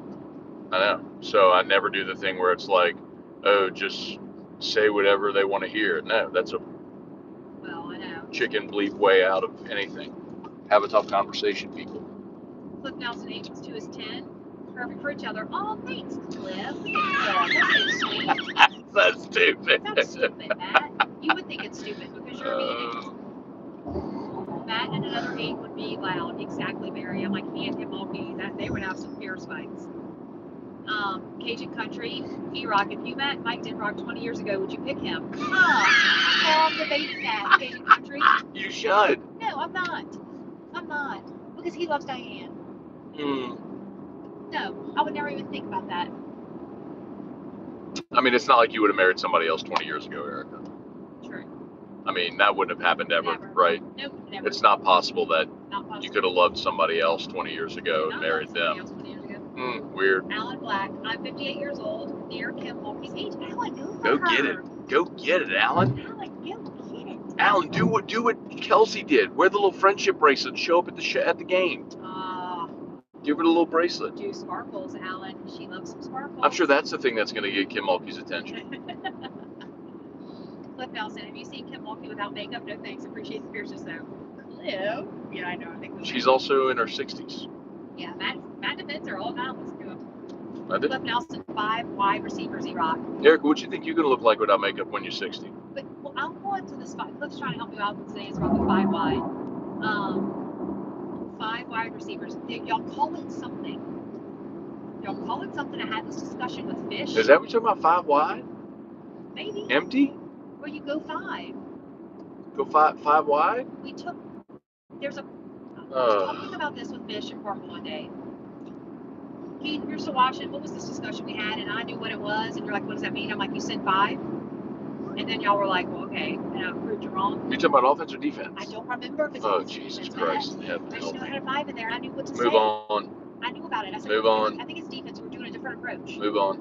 I know. So I never do the thing where it's like, oh, just say whatever they want to hear. No, that's a I know. Chicken bleep way out of anything. Have a tough conversation, people. Cliff Nelson 8 + 2 is 10. Perfect for each other. Oh, thanks, Cliff. That's so sweet. That's stupid. That's stupid, Matt. You would think it's stupid because you're mean. Matt and another 8 would be loud. Exactly, Mary. I'm like, he and him all be that they would have some fierce fights. Cajun Country, E-Rock. If you met Mike Denrock 20 years ago, would you pick him? Well, I'm debating that. Cajun Country. You should. No, I'm not. I'm not. Because he loves Diane. No, I would never even think about that. I mean, it's not like you would have married somebody else 20 years ago, Erica. True. I mean, that wouldn't have happened ever, Never. right? Nope, never. It's not possible that Not possible. you could have loved somebody else 20 years ago and married them. Else 20 years ago. Weird. Alan Black. I'm 58 years old, near Kim Mulkey's age. Alan, go get it. Go get it, Alan. Alan, go get it. Alan, do what Kelsey did. Wear the little friendship bracelet. Show up at the game. Give her the little bracelet. Do sparkles, Alan. She loves some sparkles. I'm sure that's the thing that's going to get Kim Mulkey's attention. Cliff Nelson, have you seen Kim Mulkey without makeup? No thanks. Appreciate the fierceness though. Cliff. Yeah, I know. I think she's also in her 60s. Yeah, Matt defends her all about. Let's go. I did. Cliff Nelson, 5 wide receivers, E-Rock. Erica, what do you think you're going to look like without makeup when you're 60? But well, I'm going to this 5. Cliff's trying to help you out today. It's about the 5 wide. 5 wide receivers. Y'all call it something. Y'all call it something. I had this discussion with Fish. Is that what you're talking about? 5 wide? Maybe. Empty? Well, you go 5. Go 5 wide? We took. There's a. I was talking about this with Fish and Purple one day. Keith, you're still watching. What was this discussion we had? And I knew what it was. And you're like, what does that mean? I'm like, you said 5. And then y'all were like, well, okay. And I proved you wrong. You're talking about offense or defense? I don't remember if it's Jesus Christ. I just know I had a 5 in there. I knew what to say. Move on. I knew about it. I said, Move on. I think it's defense. We're doing a different approach. Move on.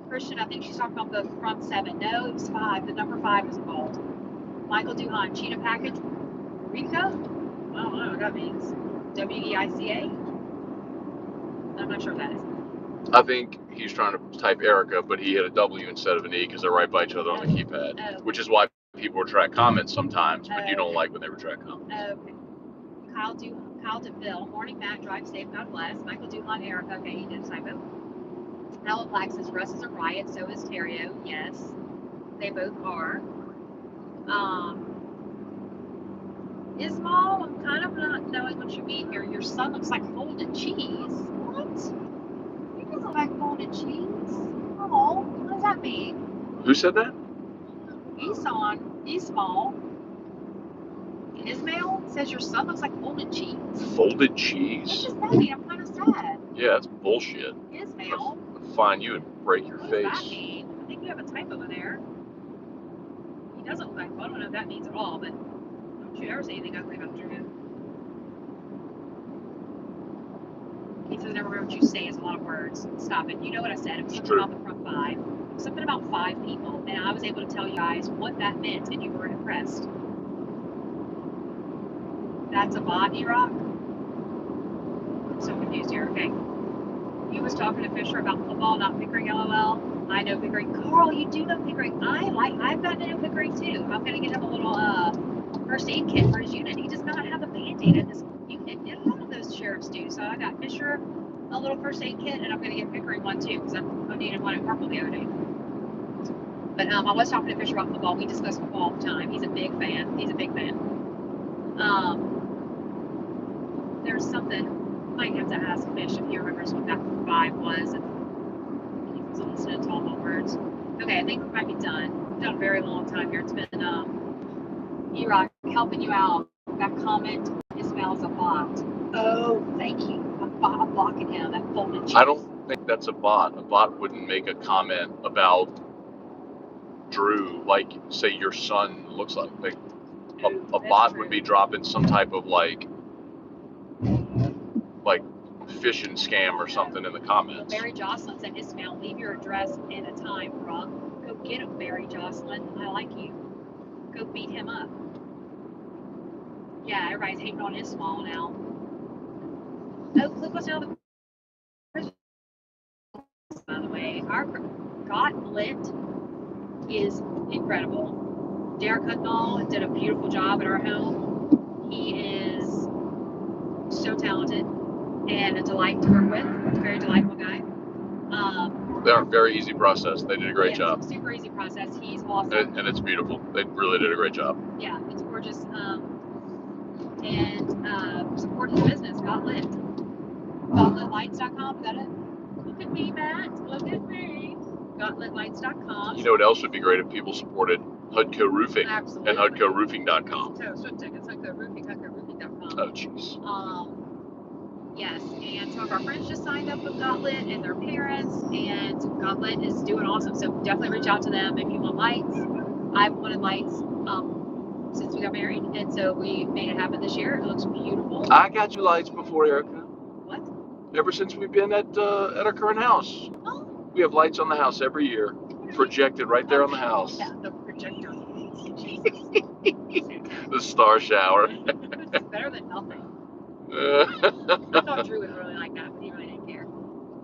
Christian, I think she's talking about the front 7. No, it was 5. The number 5 was involved. Michael Duhan, cheetah package. Rico? I don't know what that means. WEICA? I'm not sure what that is. I think he's trying to type Erica, but he had a W instead of an E because they're right by each other on the keypad, which is why people retract comments sometimes, but you don't like when they retract comments. Okay. Kyle DeVille, morning Matt, drive safe, God bless. Michael Duhan, Erica, okay, he did a typo. Alan Black says Russ is a riot, so is Terrio. Yes, they both are. Ismail, I'm kind of not knowing what you mean here. Your son looks like folded cheese. What? He doesn't look like folded cheese. Oh, what does that mean? Who said that? Ismail says your son looks like folded cheese. Folded cheese? What does that mean? I'm kind of sad. Yeah, that's bullshit. Ismail. I'll find you and break your face. What does that mean? I think you have a typo in there. He doesn't look like, well, I don't know what that means at all, but don't you ever say anything ugly about Drew. He says, I never remember what you say. It's a lot of words. Stop it. You know what I said. It was something about the front 5. Something about 5 people. And I was able to tell you guys what that meant, and you were impressed. That's a bot, E-Rock? I'm so confused here. Okay. He was talking to Fisher about football, not Pickering, LOL. I know Pickering. Carl, you do know Pickering. I've gotten to know Pickering too. I'm going to get him a little first aid kit for his unit. He does not have a Band-Aid in his unit. None of those sheriffs do. So I got Fisher a little first aid kit, and I'm going to get Pickering one too, because I needed one at Purple the other day. But I was talking to Fisher about football. We discuss football all the time. He's a big fan. There's something, might have to ask Fish if he remembers what that 5 was. And he was listening to all my words. Okay, I think we might be done. We've done a very long time here. It's been E-Rock helping you out. That comment, Ismail's a bot. Oh, thank you. I'm blocking him. That folded cheese. I don't think that's a bot. A bot wouldn't make a comment about Drew, like, say your son looks like. A bot would be dropping some type of like phishing scam or something in the comments. Barry Jocelyn said, Ismail, leave your address and a time, bruh. Go get him, Barry Jocelyn. I like you. Go beat him up. Yeah, everybody's hating on Ismail now. Oh, look what's now the Christmas, by the way. Our Got Lit is incredible. Derek Hudnall did a beautiful job at our home. He is so talented and a delight to work with. He's a very delightful guy. They're a very easy process. They did a great job. It's a super easy process. He's awesome. And it's beautiful. They really did a great job. Yeah, it's gorgeous. And supporting the business, Got Lit. GauntletLights.com, is that it? Look at me, Matt. Look at me. GauntletLights.com. You know what else would be great if people supported HUDCO Roofing. Absolutely. And HUDCORoofing.com. So, swim tickets, HUDCO Roofing, HUDCORoofing.com. Oh, jeez. Yes, and some of our friends just signed up with Gauntlet and their parents, and Gauntlet is doing awesome. So definitely reach out to them if you want lights. I've wanted lights since we got married, and so we made it happen this year. It looks beautiful. I got you lights before, Erica. What? Ever since we've been at our current house. Oh. We have lights on the house every year, projected right there on the house. Yeah, the projector. The star shower. It's better than nothing. I thought Drew would really like that, but he really didn't care.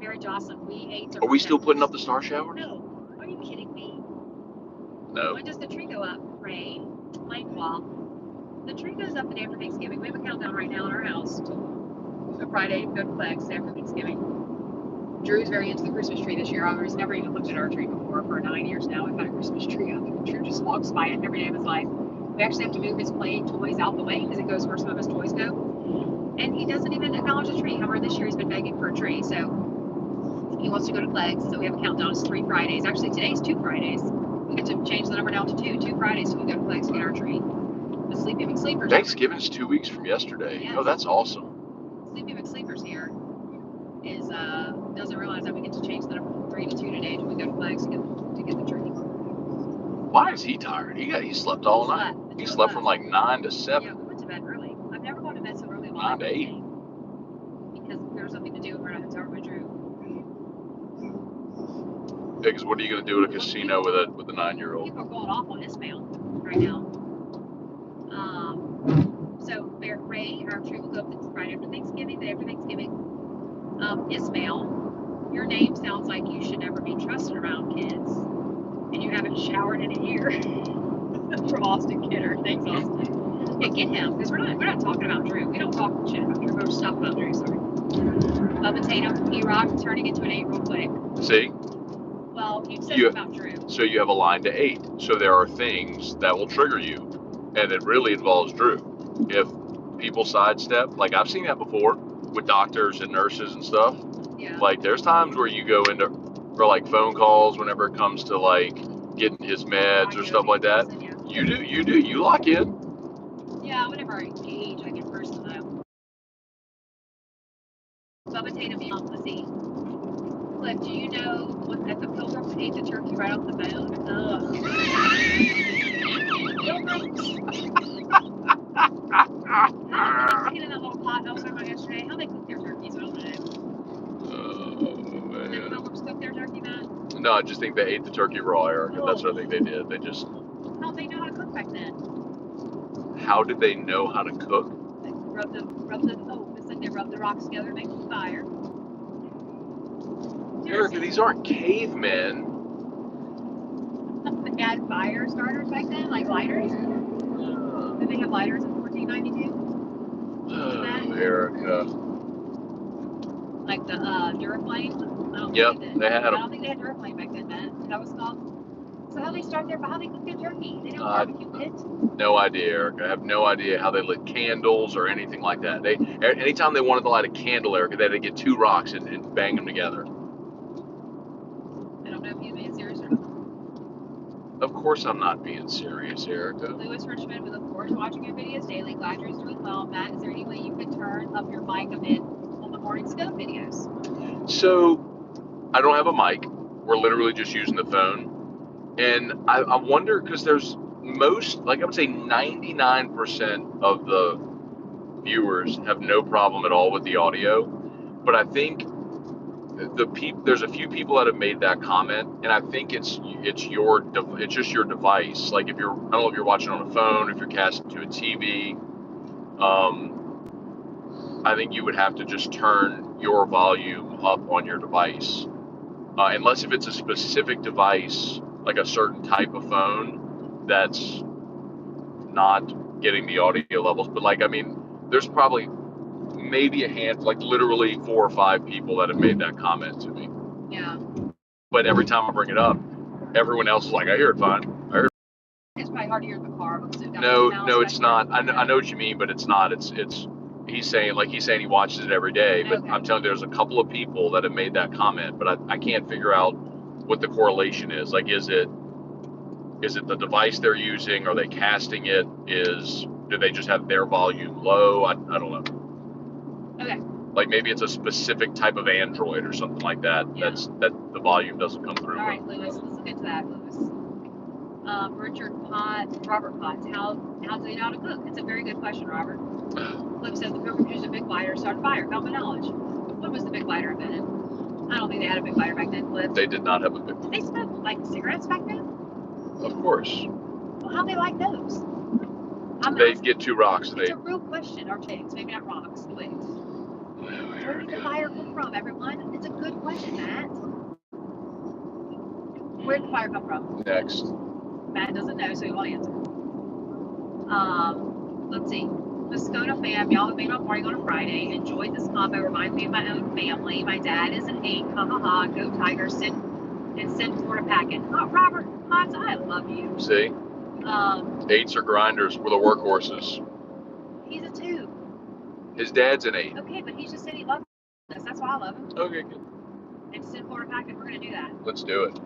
Mary Jocelyn, we ate. Are we still putting up the star shower? No. Are you kidding me? No. When does the tree go up? Ray, Lakewell. The tree goes up the day after Thanksgiving. We have a countdown right now in our house. So Friday, go to Flex after Thanksgiving. Drew's very into the Christmas tree this year. He's never even looked at our tree before. For 9 years now, we've had a Christmas tree up. Drew just walks by it every day of his life. We actually have to move his play toys out the way because it goes where some of his toys go. And he doesn't even acknowledge the tree. However, this year he's been begging for a tree. So he wants to go to Flex. So we have a countdown. It's 3 Fridays. Actually, today's 2 Fridays. We get to change the number down to 2. 2 Fridays so we go to Flex to get our tree. The Sleepy McSleeper's. Thanksgiving's 2 weeks from yesterday. Yes. Oh, that's awesome. Sleepy McSleeper's here. Doesn't realize that we get to change the number from 3 to 2 today when we go to Flex to get the tree. Why is he tired? He slept all night. He slept from like 9 to 7. Yeah, we went to bed early. I've never gone to bed so early. 9 to 8. Because there was something to do and we're not hotel room with Drew. Yeah, because what are you going to do at a casino with a 9-year-old? People are going off on Ismail right now. So Ray, our tree will go up right after Thanksgiving. The day after Thanksgiving. Ismail, your name sounds like you should never be trusted around kids, and you haven't showered in a year. From Austin Kidder. Thanks, Austin. Yeah, get him, because we're not talking about Drew. We don't talk shit about Drew. We're just talking about Drew. Sorry. Potato, E-Rock turning into an 8 real quick. See? Well, you said about Drew. So you have a line to 8. So there are things that will trigger you, and it really involves Drew. If people sidestep, like I've seen that before with doctors and nurses and stuff. Yeah. Like there's times where you go into, or like phone calls whenever it comes to like getting his meds or stuff like that. Yeah. You lock in. Yeah, whenever I engage, I get person though. Potato meal, let's see. Cliff, do you know what that the Pilgrims ate the turkey right off the bone? In that little pot I was talking about yesterday, how they cook their turkeys, I don't know. Man. Did the Pilgrims cook their turkey, Matt? No, I just think they ate the turkey raw, Erica. That's what I think they did. They just. How did they know how to cook back then? How did they know how to cook? They it's like they rub the rocks together, make a fire. Erica, these aren't cavemen. They had fire starters back then, like lighters. Did they have lighters in 1492? Erica. Like the Duraflame? Yep, they had them. I don't think they had Duraflame back then, Matt. That was called. So how they start how they cook their turkey? They don't barbecue it. No idea, Erica. I have no idea how they lit candles or anything like that. Anytime they wanted to light a candle, Erica, they had to get 2 rocks and bang them together. I don't know if you're being serious or not. Of course I'm not being serious, Erica. Lewis Richmond, we look forward to watching your videos daily. Glad you're doing well. Matt, is there any way you could turn up your mic a bit on the morning Scone videos? So, I don't have a mic. We're literally just using the phone. And I wonder, because there's I would say 99% of the viewers have no problem at all with the audio. But I think there's a few people that have made that comment, and I think it's just your device. Like I don't know if you're watching on a phone, if you're casting to a TV, I think you would have to just turn your volume up on your device, unless if it's a specific device, like a certain type of phone that's not getting the audio levels. But there's probably maybe a handful, like literally 4 or 5 people that have made that comment to me. Yeah. But every time I bring it up, everyone else is like, I hear it fine. It's probably hard to hear in the car because No, it's not. I know what you mean, but it's not. It's he's saying he watches it every day. But Okay. I'm telling you, there's a couple of people that have made that comment, but I can't figure out what the correlation is. Like, is it the device they're using? Are they casting it? Do they just have their volume low? I don't know. Okay. Like, maybe it's a specific type of Android or something like that. Yeah. That the volume doesn't come through. All right, Lewis, let's look into that, Lewis. Robert Potts, how do they know how to cook? It's a very good question, Robert. Cliff says the Pilgrims used a big lighter to start a fire. Common knowledge. When was the big lighter invented? I don't think they had a big lighter back then, Cliff. They did not have a big. Did they smoke like cigarettes back then? Of course. Well, how do they light those? They'd get 2 rocks. It's a real question, or twigs, maybe not rocks, twigs. Where did the fire come from, everyone? It's a good question, Matt. Where did the fire come from? Next. Matt doesn't know, so he won't answer. Let's see. The Scone fam, y'all have made my morning on a Friday. Enjoyed this combo. Reminds me of my own family. My dad is an 8. Ha ha ha. Go Tigers. Send Florida packing. Oh, Robert Potts, I love you. See? 8s are grinders. We're the workhorses. He's a 2. His dad's an 8. Okay, but he just said he loves us. That's why I love him. Okay, good. And send Florida packing. We're going to do that. Let's do it.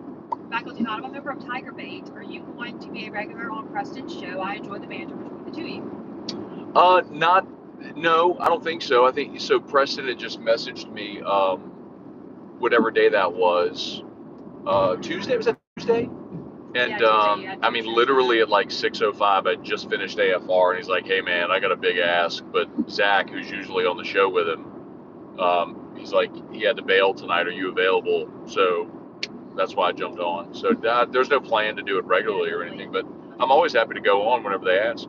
Faculty not a member of Tiger Bait. Are you going to be a regular on Preston's show? I enjoy the banter between the two of you. No, I don't think so. I think so. Preston had just messaged me, whatever day that was. Tuesday, was that Tuesday? And Yeah, Tuesday, I mean, literally at like 6:05, I just finished AFR, and he's like, "Hey man, I got a big ask," but Zach, who's usually on the show with him, he's like, he had to bail tonight. Are you available? So that's why I jumped on. So there's no plan to do it regularly or anything, but I'm always happy to go on whenever they ask.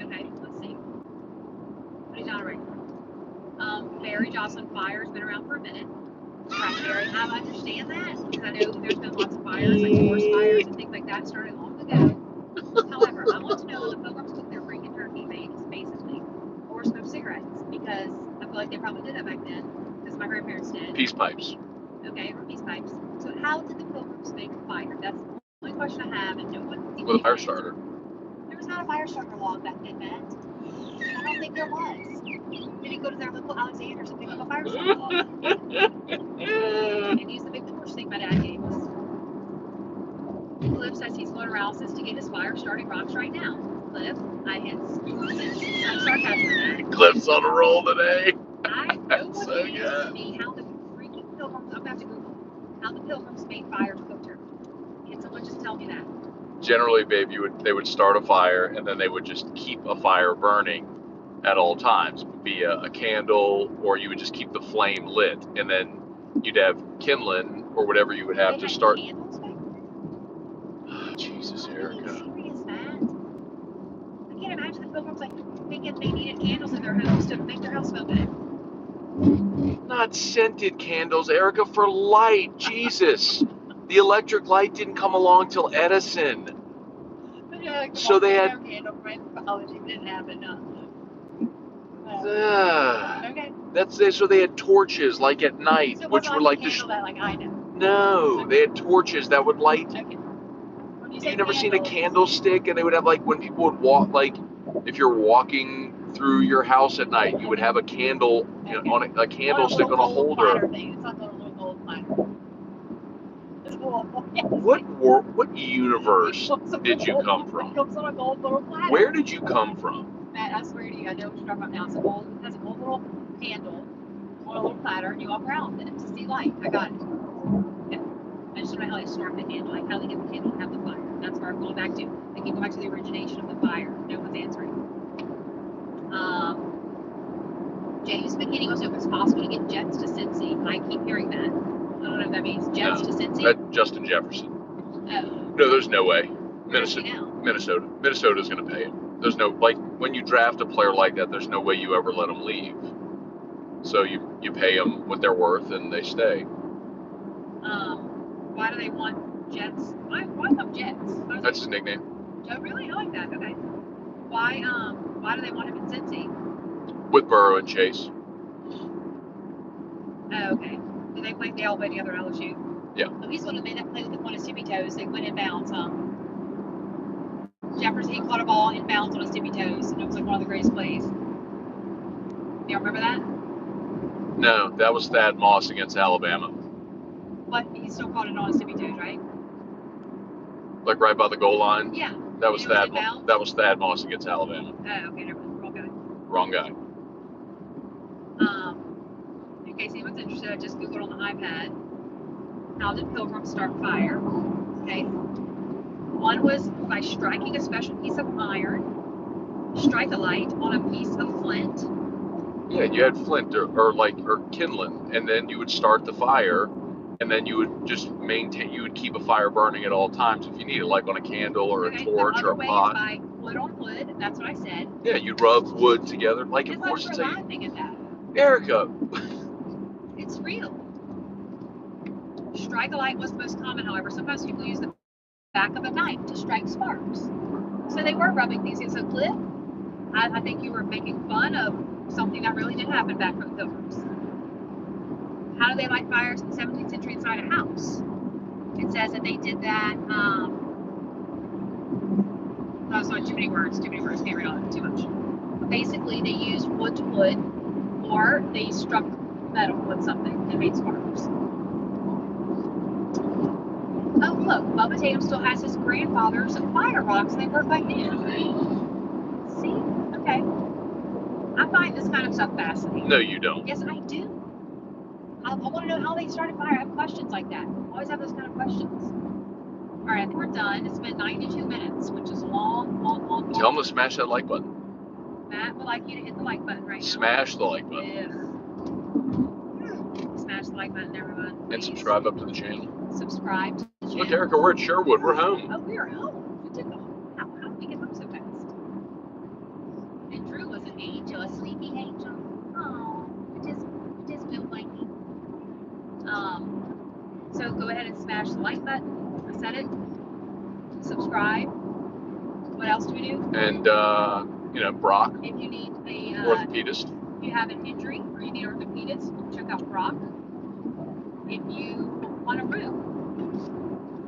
Okay, let's see. What is not a regular? Barry Jocelyn Fire's been around for a minute. Right, Barry, I understand that because I know there's been lots of fires, like forest fires and things like that, started long ago. However, I want to know that the Pilgrims cook their freaking turkey basically, or smoke cigarettes, because I feel like they probably did that back then, because my grandparents did. Peace pipes. Okay, or peace pipes. So how did the Pilgrims make a fire? That's the only question I have, and no one can With a fire starter. There was not a fire starter log back then, Matt. I don't think there was. Did he go to their local Alexander's and pick up a fire starter log? And use the big torch thing my dad gave us. Cliff says he's going to Rouse's to get his fire starting rocks right now. Cliff, I had some sarcasm in that. Cliff's on a roll today. No one So can answer good. me how the freaking Pilgrims, I'm going to have to Google how the Pilgrims made fire to cook turkey. Can someone just tell me that? Generally, babe, they would start a fire, and then they would just keep a fire burning at all times. It would be a candle, or you would just keep the flame lit, and then you'd have kindling or whatever you would have to start. Candles back then? Jesus, Erica. Serious, Matt. I can't imagine the Pilgrims like thinking they needed candles in their homes to make their house smell good. Not scented candles, Erica, for light. Jesus. The electric light didn't come along till Edison. So they had. Didn't have enough. Okay. That's it. So they had torches, like at night, So which were like the. that, like I know. No, Okay. they had torches that would light. Okay. You've never seen a candlestick, and they would have like when people would walk, like if you're walking through your house at night, you would have a candle on a candlestick on a holder. It's like a little gold platter. What universe did you come from? It comes on a gold little platter. Where did you come from? Matt, I swear to you, I know what you're talking about now. It's a gold, it has a gold little handle on a little platter, and you walk around with it to see light. I got it. Okay. I just don't know how they start the candle, like how they get the candle to have the fire. That's where I'm going back to. They keep going back to the origination of the fire. No one's answering. James McKinney was if it's possible to get jets to Cincy. I keep hearing that. I don't know if that means jets to Cincy. Justin Jefferson. Oh. No, there's no way. Minnesota's going to pay him. There's no, like, when you draft a player like that, there's no way you ever let them leave. So you pay them what they're worth, and they stay. Why do they want jets? Why come jets? That's his nickname. Oh, really? I like that. Okay. Why do they want him in Cincy? With Burrow and Chase. Oh, okay. Do they all play together at LSU? Yeah. At least when they play with one of his tippy toes, they went in bounds, huh? Jefferson, he caught a ball in bounds on his tippy toes, and it was like one of the greatest plays. You remember that? No, that was Thad Moss against Alabama. But he still called it on his tippy toes, right? Like right by the goal line? Yeah. That was Thad. Inbounds? That was Thad Moss against Alabama. Oh, okay, never mind. Wrong guy. In case anyone's interested, I just googled on the iPad. How did pilgrims start fire? Okay. One was by striking a special piece of iron, strike a light on a piece of flint. Yeah, you had flint or kindling, and then you would start the fire, and then you would just maintain. You would keep a fire burning at all times if you needed, like on a candle or a torch or a pot. By wood on wood. That's what I said. Yeah, you'd rub wood together. Like, of course, it's laughing at that. Erica. It's real. Strike a light was the most common, however. Sometimes people use the back of a knife to strike sparks. So they were rubbing these things. So, Cliff, I think you were making fun of something that really did happen back for the pilgrims. How do they light fires in the 17th century inside a house? It says that they did that. Oh, sorry, too many words. Can't read all that too much. Basically, they used wood to wood, or they struck metal with something and made sparks. Oh, look, Bubba Tatum still has his grandfather's fire rocks, and they work by hand. See? Okay. I find this kind of stuff fascinating. No, you don't. Yes, I do. I want to know how they started fire. I have questions like that. I always have those kind of questions. All right, I think we're done. It's been 92 minutes, which is long. Tell them to smash that like button. Matt would like you to hit the like button right now. Smash the like button. Yes. Smash the like button, everyone. Please. And subscribe up to the channel. Subscribe to the channel. Look, Erica, we're at Sherwood. We're home. Oh, we are home. We did go home. How did we get home so fast? And Drew was an angel, a sleeping angel. Oh, it is feel like me. So go ahead and smash the like button. I said it. Subscribe. What else do we do? And Brock. If you need a orthopedist. If you have an injury or you need an orthopedist, check out Brock. If you want a roof,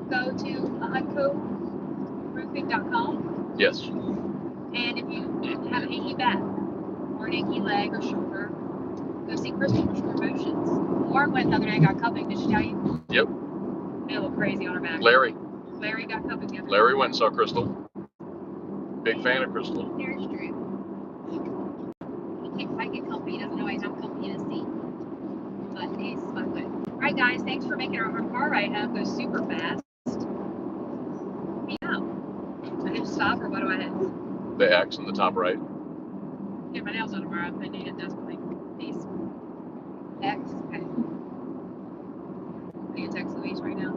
go to HUDCOroofing.com. Yes. And if you have an achy back or an achy leg or shoulder, go see Crystal for Short Motions. Lauren went the other day and got cupping. Did she tell you? Yep. It looked crazy on her back. Larry got cupping the other day. Larry went and saw Crystal. Big fan of Crystal. There's Drew. He can't quite get comfy. He doesn't know how comfy to see. But he's fun with it. Alright guys, thanks for making our car ride home go super fast. Yeah. I hit stop or what do I hit? The X in the top right. Get my nails done tomorrow. I need it desperately. Peace. X. Okay. I need to text Louise right now.